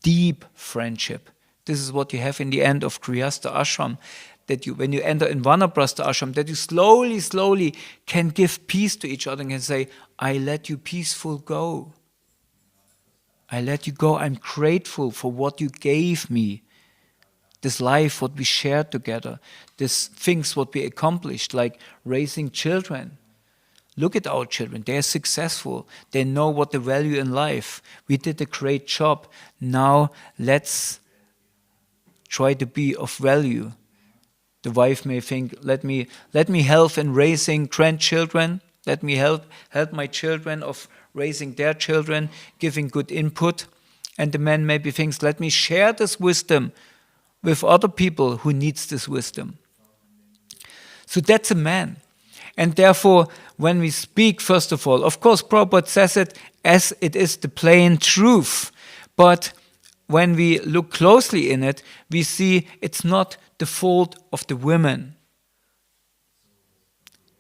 deep friendship. This is what you have in the end of Grihastha Ashram. That when you enter in Vanaprastha Ashram, that you slowly can give peace to each other and can say, I let you peaceful go. I let you go. I'm grateful for what you gave me. This life, what we shared together. These things, what we accomplished, like raising children. Look at our children. They are successful. They know what the value in life. We did a great job. Now let's try to be of value. The wife may think, let me help in raising grandchildren. Let me help my children of raising their children, giving good input. And the man maybe thinks, let me share this wisdom with other people who needs this wisdom. So that's a man. And therefore, when we speak, first of all, of course, Prabhupada says it as it is the plain truth. But when we look closely in it, we see it's not the fault of the women.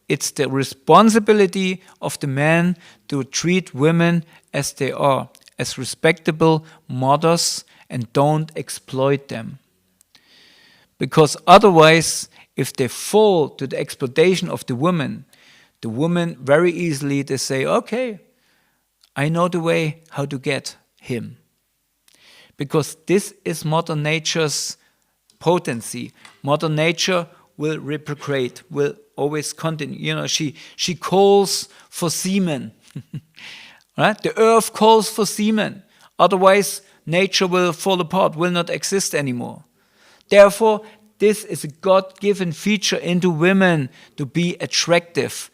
It's the responsibility of the man to treat women as they are, as respectable mothers, and don't exploit them. Because otherwise, if they fall to the exploitation of the woman very easily, they say, okay, I know the way how to get him. Because this is Mother Nature's potency. Mother Nature will reciprocate, will always continue. She calls for semen. Right? The earth calls for semen. Otherwise, nature will fall apart, will not exist anymore. Therefore, this is a God-given feature into women to be attractive.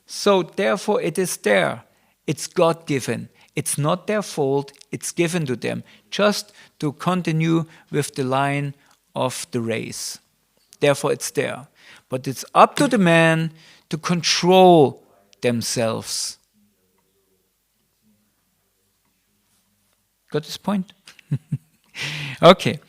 So therefore, it is there. It's God-given. It's not their fault. It's given to them just to continue with the line of the race. Therefore, it's there. But it's up to the man to control themselves. Got this point? Okay.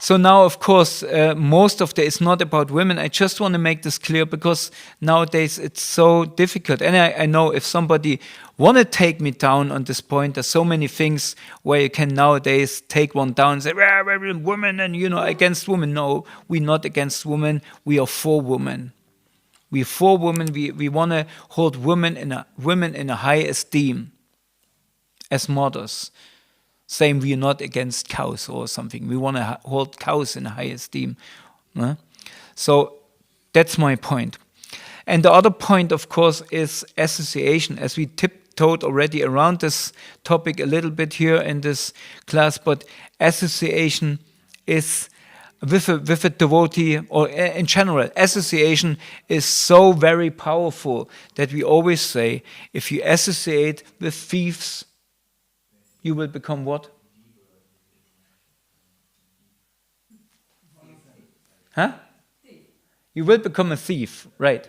So now, of course, most of it's not about women. I just want to make this clear because nowadays it's so difficult. And I know if somebody want to take me down on this point, there's so many things where you can nowadays take one down and say, we're women and, against women. No, we're not against women. We are for women. We're for women. We want to hold women in a high esteem as mothers. Same, we are not against cows or something. We want to hold cows in high esteem. So that's my point. And the other point, of course, is association, as we tiptoed already around this topic a little bit here in this class, but association is with a devotee, or in general, association is so very powerful that we always say, if you associate with thieves, you will become what? Huh? You will become a thief, right?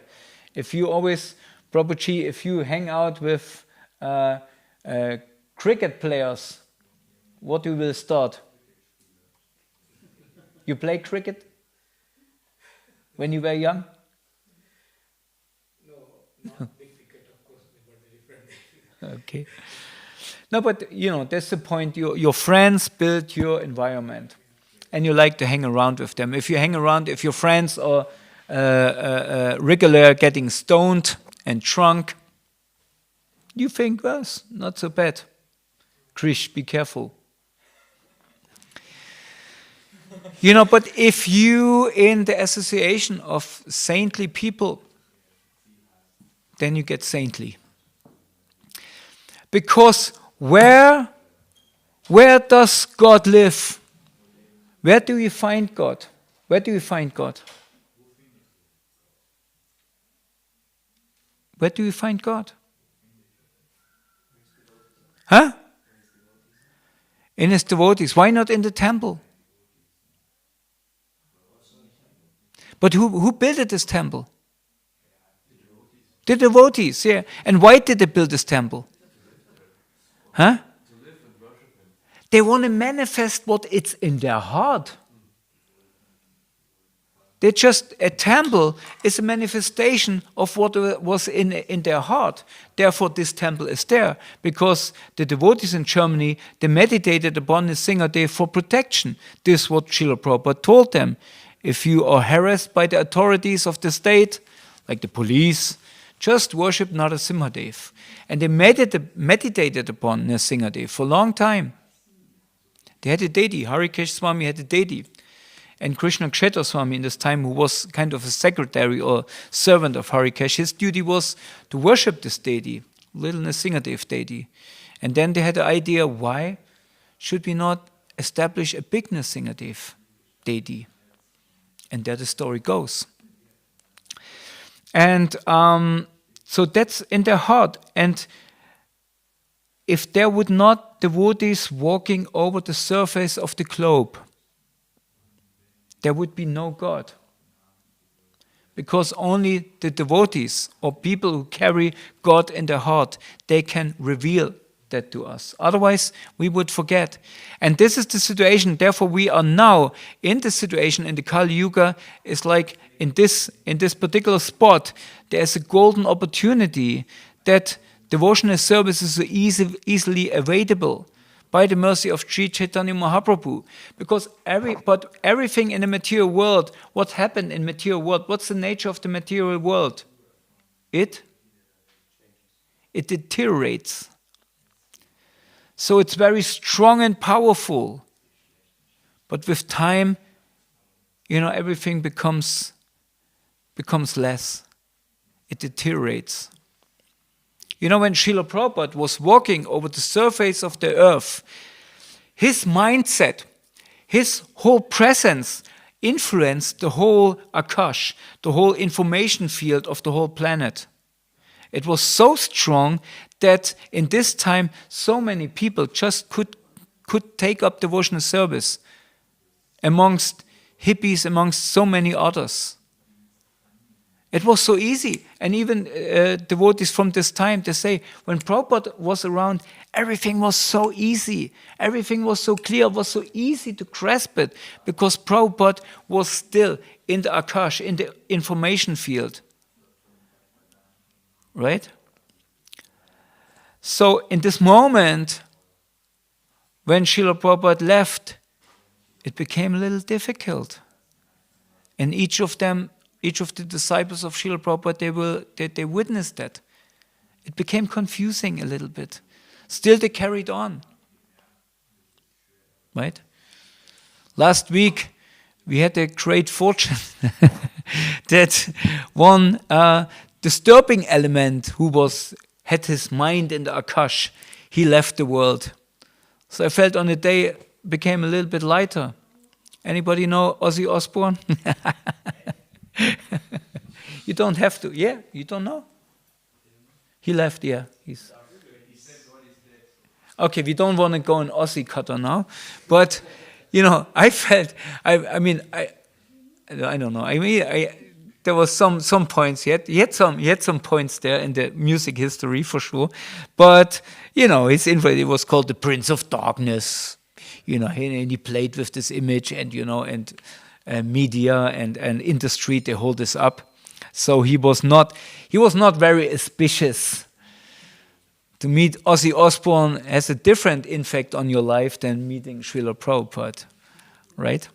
If you always, Prabhuji, if you hang out with cricket players, what you will start? You play cricket when you were young? No, not big cricket, of course, but different. Okay. No, but that's the point. Your friends build your environment, and you like to hang around with them. If your friends are regular getting stoned and drunk, you think, well, it's not so bad. Krish, be careful. But if you in the association of saintly people, then you get saintly. Because where does God live? Where do we find God? Where do we find God? Where do we find God? Huh? In his devotees. Why not in the temple? But who built this temple? The devotees, yeah. And why did they build this temple? Huh? They want to manifest what it's in their heart. A temple is a manifestation of what was in their heart. Therefore, this temple is there. Because the devotees in Germany, they meditated upon the Singer Day for protection. This is what Srila Prabhupada told them. If you are harassed by the authorities of the state, like the police, just worship Narasimhadev. And they meditated upon Narasimhadev for a long time. They had a deity. Harikesh Swami had a deity. And Krishna Kshetra Swami in this time, who was kind of a secretary or servant of Harikesh, his duty was to worship this deity, little Narasimhadev deity. And then they had the idea, why should we not establish a big Narasimhadev deity? And there the story goes. And so that's in their heart. And if there would not devotees walking over the surface of the globe, there would be no God. Because only the devotees or people who carry God in their heart, they can reveal that to us. Otherwise, we would forget. And this is the situation. Therefore, we are now in the situation in the Kali Yuga. It's like in this particular spot, there's a golden opportunity that devotional services are easily available by the mercy of Sri Chaitanya Mahaprabhu. Because everything in the material world, what happened in material world? What's the nature of the material world? It deteriorates. So it's very strong and powerful. But with time, everything becomes less. It deteriorates. When Srila Prabhupada was walking over the surface of the earth, his mindset, his whole presence influenced the whole Akash, the whole information field of the whole planet. It was so strong that in this time, so many people just could take up devotional service amongst hippies, amongst so many others. It was so easy. And even devotees from this time, they say, when Prabhupada was around, everything was so easy. Everything was so clear, was so easy to grasp it, because Prabhupada was still in the Akash, in the information field. Right? So in this moment, when Srila Prabhupada left, it became a little difficult. And each of the disciples of Srila Prabhupada, they witnessed that. It became confusing a little bit. Still they carried on. right? Last week, we had a great fortune that one disturbing element who had his mind in the Akash, he left the world. So I felt on the day became a little bit lighter. Anybody know Ozzy Osbourne? You don't have to. Yeah, you don't know? He left, yeah. Okay, we don't want to go in Ozzy cutter now. But, I felt, I don't know. There was some points. He had some points there in the music history for sure. But, his influence, it was called the Prince of Darkness. And he played with this image and, and media and industry, they hold this up. So he was not very auspicious. To meet Ozzy Osbourne has a different impact on your life than meeting Srila Prabhupada, right?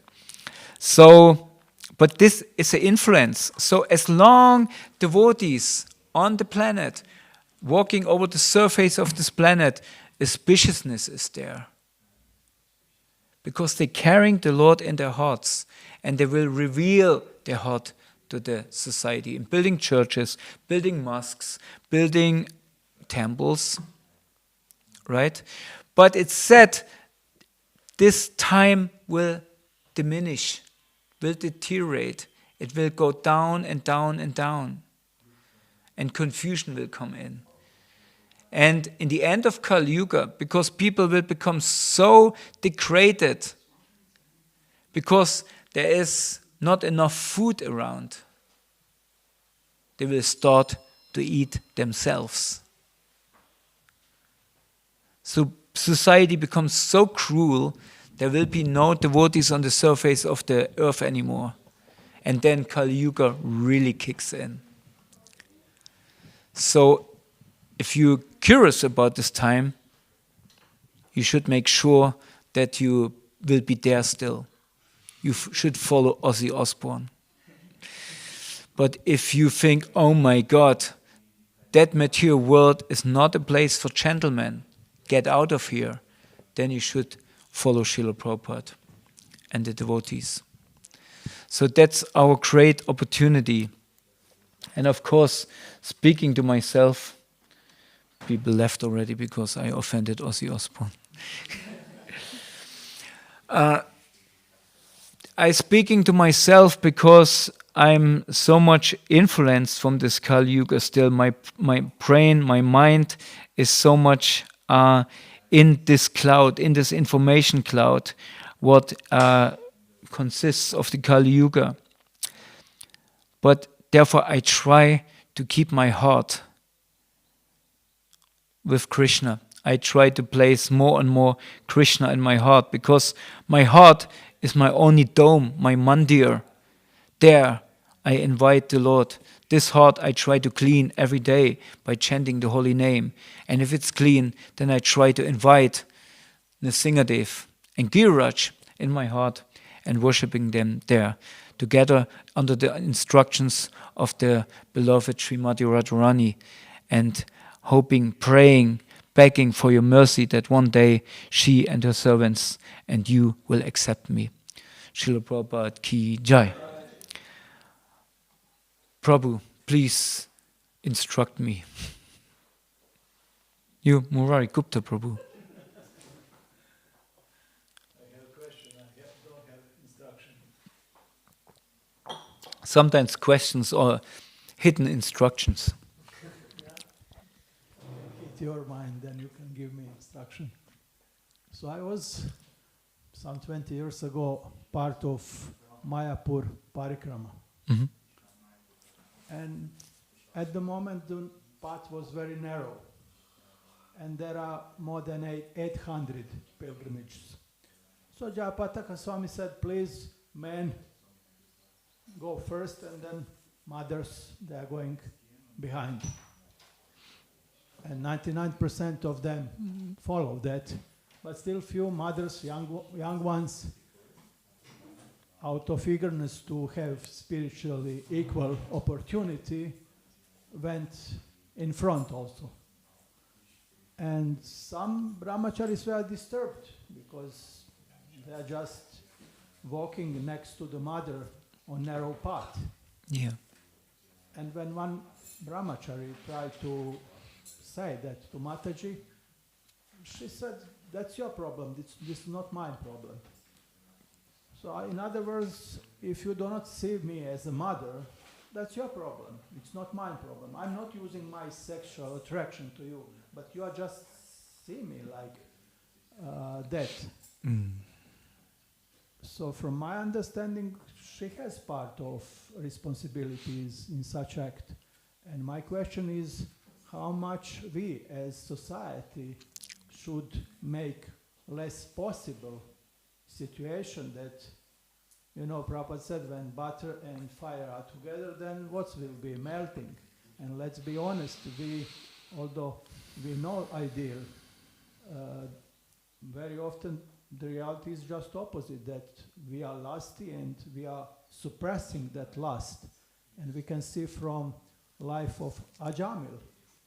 So, but this is an influence. So as long devotees on the planet, walking over the surface of this planet, auspiciousness is there. Because they're carrying the Lord in their hearts, and they will reveal their heart to the society in building churches, building mosques, building temples, right? But it's said this time will diminish, will deteriorate. It will go down and down and down. And confusion will come in. And in the end of Kali Yuga, because people will become so degraded, because there is not enough food around, they will start to eat themselves. So society becomes so cruel, there will be no devotees on the surface of the earth anymore. And then Kali Yuga really kicks in. So if you're curious about this time, you should make sure that you will be there still. You should follow Ozzy Osbourne. But if you think, oh my God, that material world is not a place for gentlemen, get out of here, then you should follow Srila Prabhupada and the devotees. So that's our great opportunity. And of course, speaking to myself, people left already because I offended Ozzy Osbourne. I'm speaking to myself because I'm so much influenced from this Kali Yuga still. My brain, my mind is so much in this cloud, in this information cloud, what consists of the Kali Yuga. But therefore I try to keep my heart with Krishna. I try to place more and more Krishna in my heart, because my heart is my only dome, my mandir. There I invite the Lord. This heart I try to clean every day by chanting the holy name. And if it's clean, then I try to invite Nrsingadev and Giriraj in my heart and worshipping them there, together under the instructions of the beloved Srimati Radharani, and hoping, praying, begging for your mercy that one day she and her servants and you will accept me. Srila Prabhupada ki jai. Prabhu, please instruct me. You, Murari Gupta Prabhu. I have a question. I don't have instruction. Sometimes questions or hidden instructions. Hit your mind, then you can give me instruction. So I was, some 20 years ago, part of Mayapur Parikrama. Mm-hmm. And at the moment, the path was very narrow. And there are more than 800 pilgrimages. So Jayapataka Swami said, please, men, go first, and then mothers, they are going behind. And 99% of them follow that. But still few mothers, young ones, out of eagerness to have spiritually equal opportunity, went in front also. And some brahmacharis were disturbed because They are just walking next to the mother on narrow path. Yeah. And when one brahmachari tried to say that to Mataji, she said, that's your problem, this is not my problem. So in other words, if you do not see me as a mother, that's your problem, it's not my problem. I'm not using my sexual attraction to you, but you are just see me like that. Mm. So from my understanding, she has part of responsibilities in such act. And my question is, how much we as society should make less possible situation that, you know, Prabhupada said, when butter and fire are together, then what will be melting? And let's be honest, although we know ideal, very often the reality is just opposite, that we are lusty and we are suppressing that lust. And we can see from life of Ajamil,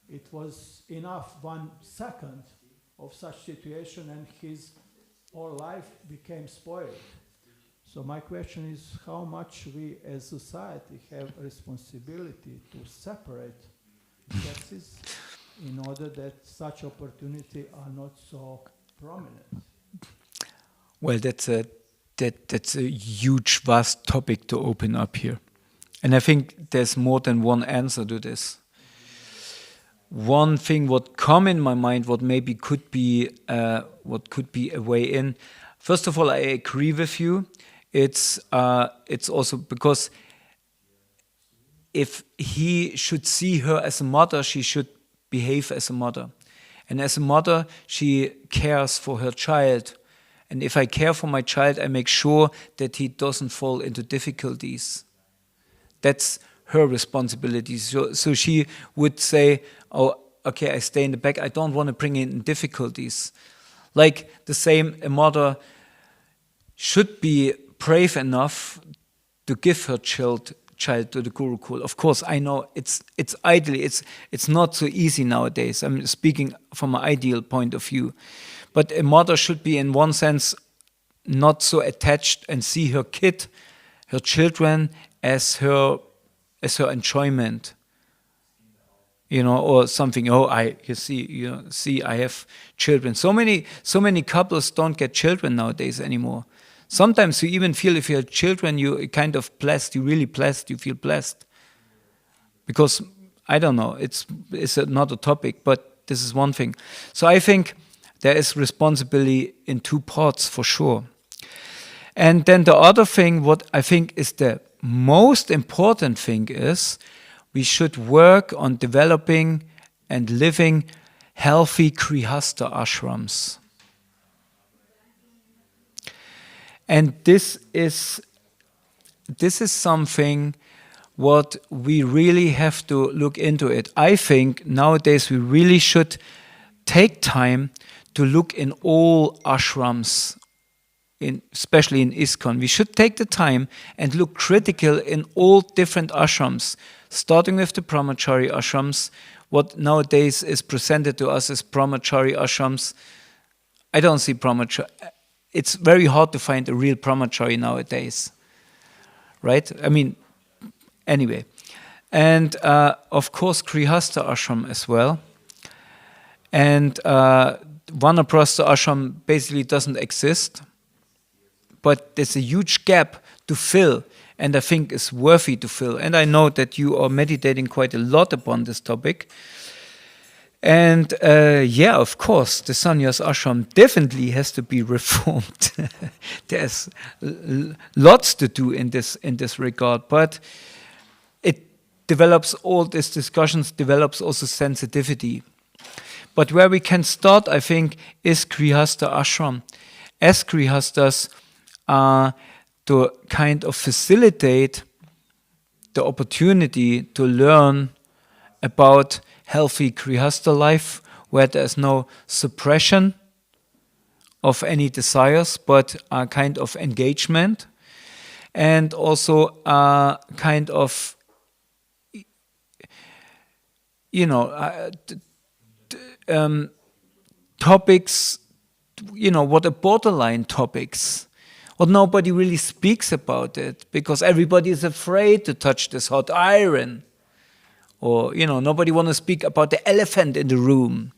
it was enough 1 second of such situation and his whole life became spoiled. So my question is, how much we as society have responsibility to separate sexes in order that such opportunity are not so prominent? Well, that's a huge, vast topic to open up here. And I think there's more than one answer to this. One thing what come in my mind, what maybe could be a way in. First of all, I agree with you. It's also because if he should see her as a mother, she should behave as a mother. And as a mother, she cares for her child. And if I care for my child, I make sure that he doesn't fall into difficulties. That's her responsibility. So she would say, oh, okay, I stay in the back. I don't want to bring in difficulties. Like the same, a mother should be brave enough to give her child to the Gurukul. Of course, I know it's ideally, it's not so easy nowadays. I'm speaking from an ideal point of view. But a mother should be, in one sense, not so attached and see her kid, her children, as her enjoyment, you know, or something. Oh, I have children. So many couples don't get children nowadays anymore. Sometimes you even feel if you have children, you're kind of blessed. You're really blessed. You feel blessed because I don't know. It's another topic, but this is one thing. So I think there is responsibility in 2 parts for sure. And then the other thing, what I think is the most important thing is we should work on developing and living healthy Grihastha ashrams. And this is something what we really have to look into it. I think nowadays we really should take time to look in all ashrams, especially in ISKCON. We should take the time and look critical in all different ashrams, starting with the brahmachari ashrams. What nowadays is presented to us as brahmachari ashrams, I don't see brahmachari. It's very hard to find a real brahmachari nowadays, right? I mean, anyway. And of course, Grihastha ashram as well. And Vanaprastha ashram basically doesn't exist, but there's a huge gap to fill, and I think it's worthy to fill. And I know that you are meditating quite a lot upon this topic. And yeah, of course, the sannyas ashram definitely has to be reformed. There's lots to do in this regard, but it develops all these discussions, develops also sensitivity. But where we can start, I think, is Grihastha ashram. As Grihasthas, to kind of facilitate the opportunity to learn about healthy Grihastha life, where there's no suppression of any desires, but a kind of engagement, and also a kind of, topics, what are borderline topics, But nobody really speaks about it because everybody is afraid to touch this hot iron. Or, nobody want to speak about the elephant in the room.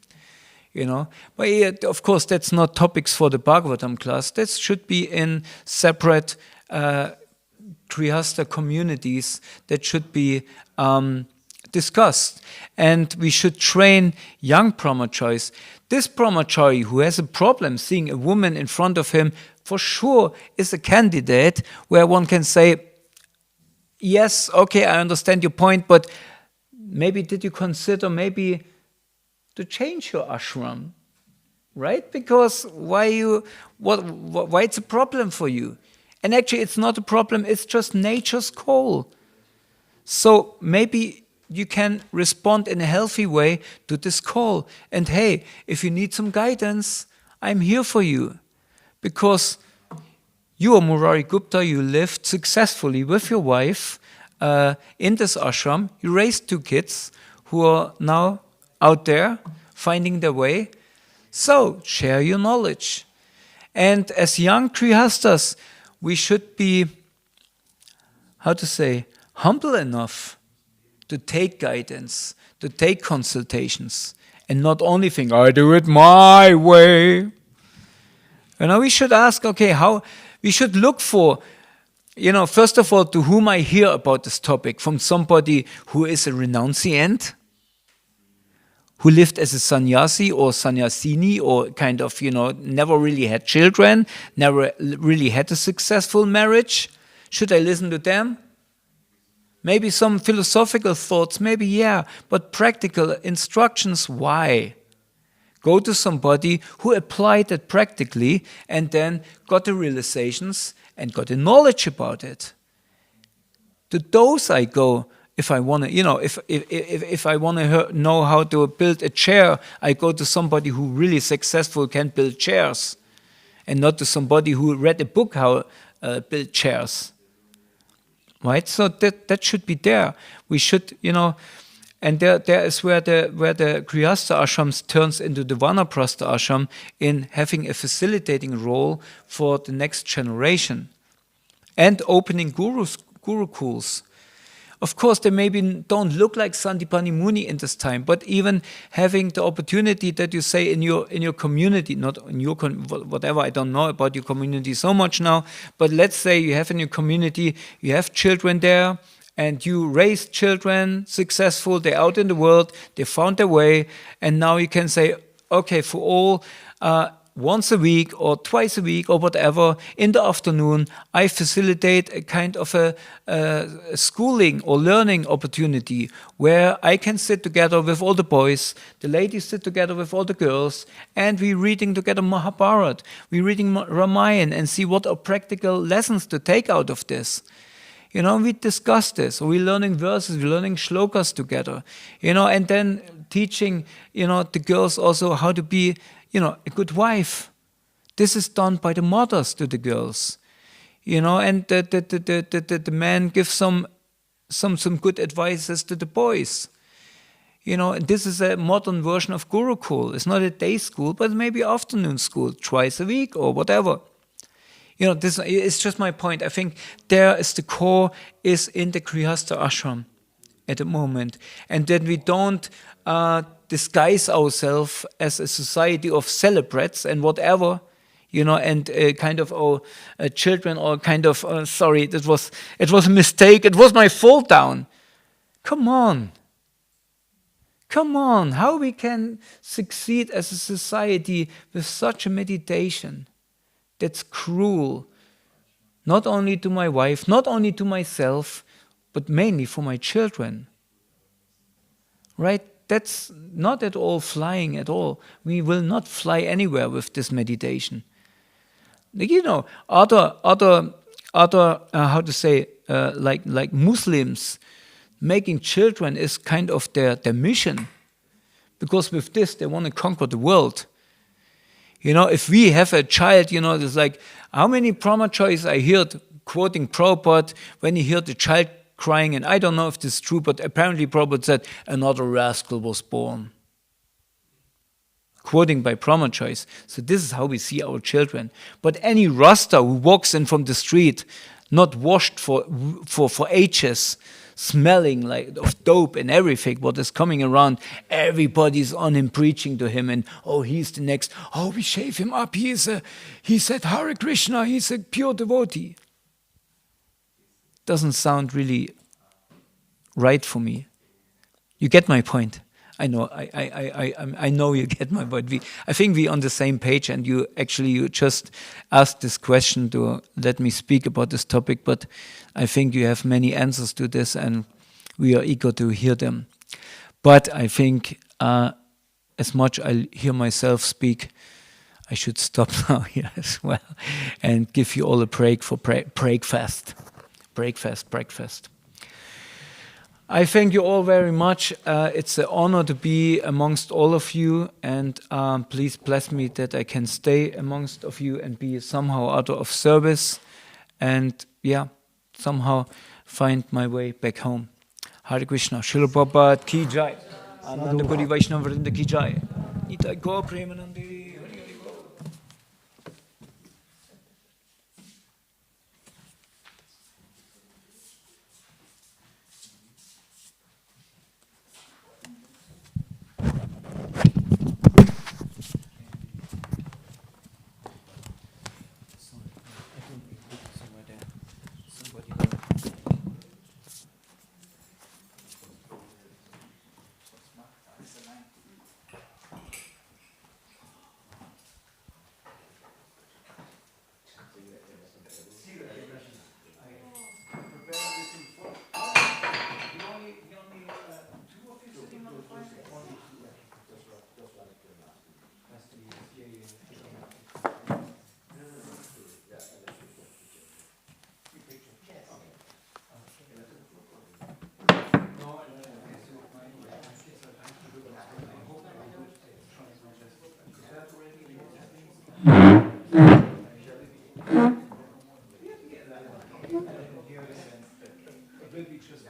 But of course, that's not topics for the Bhagavatam class. That should be in separate Grihastha communities that should be discussed. And we should train young brahmacharis. This brahmachari who has a problem seeing a woman in front of him, for sure is a candidate where one can say, yes, okay, I understand your point, but maybe did you consider maybe to change your ashram, right? Because why it's a problem for you? And actually it's not a problem, it's just nature's call. So maybe you can respond in a healthy way to this call. And hey, if you need some guidance, I'm here for you. Because you are Murari Gupta, you lived successfully with your wife in this ashram. You raised 2 kids who are now out there finding their way. So share your knowledge. And as young Grihasthas, we should be, humble enough to take guidance, to take consultations, and not only think, I do it my way. We should ask, we should look for, first of all, to whom I hear about this topic, from somebody who is a renunciant, who lived as a sannyasi or sannyasini, or never really had children, never really had a successful marriage. Should I listen to them? Maybe some philosophical thoughts, maybe yeah, but practical instructions, why? Go to somebody who applied it practically and then got the realizations and got the knowledge about it. To those I go. If I want to, if I want to know how to build a chair, I go to somebody who really successful can build chairs, and not to somebody who read a book how build chairs. Right? So that should be there. We should, and there is where the Grihastha ashrams turns into the Vanaprastha ashram in having a facilitating role for the next generation, and opening gurukuls. Of course, they maybe don't look like Sandipani Muni in this time, but even having the opportunity that you say in your community, not in your whatever, I don't know about your community so much now, but let's say you have in your community, you have children there, and you raise children successful, they're out in the world, they found their way, and now you can say, okay, for all, once a week or twice a week or whatever, in the afternoon, I facilitate a kind of a schooling or learning opportunity where I can sit together with all the boys, the ladies sit together with all the girls, and we're reading together Mahabharata, we're reading Ramayana and see what are practical lessons to take out of this. We discuss this, or we're learning verses, we're learning shlokas together, and then teaching, the girls also how to be a good wife. This is done by the mothers to the girls, and the men give some good advices to the boys. And this is a modern version of Gurukul. It's not a day school, but maybe afternoon school, twice a week or whatever. This is just my point. I think there is the core is in the Grihastha ashram at the moment, and then we don't disguise ourselves as a society of celebrates and whatever, and kind of children, or kind of sorry, it was a mistake. It was my fall down. Come on, how we can succeed as a society with such a meditation that's cruel, not only to my wife, not only to myself, but mainly for my children. Right? That's not at all flying at all. We will not fly anywhere with this meditation. Other how to say, like Muslims, making children is kind of their mission, because with this they want to conquer the world. If we have a child, there's like, how many brahmacharis I heard quoting Prabhupada when he heard the child crying, and I don't know if this is true, but apparently Prabhupada said, another rascal was born. quoting by Brahma choice. So this is how we see our children. But any Rasta who walks in from the street, not washed for ages, smelling like of dope and everything, what is coming around, everybody's on him, preaching to him, and oh, he's the next, oh, we shave him up, he said Hare Krishna, he's a pure devotee. Doesn't sound really right for me. You get my point. I know. I know you get my point. I think we're on the same page, and you just asked this question to let me speak about this topic. But I think you have many answers to this, and we are eager to hear them. But I think as much I hear myself speak, I should stop now here as well, and give you all a break for breakfast. Breakfast. I thank you all very much. It's an honor to be amongst all of you, and please bless me that I can stay amongst of you and be somehow out of service, and somehow find my way back home. Hare Krishna, Srila Prabhupada ki jai, Ananda Kori Vaishnava Vrinda ki jai, Nitai Gaur Premanande. It will be just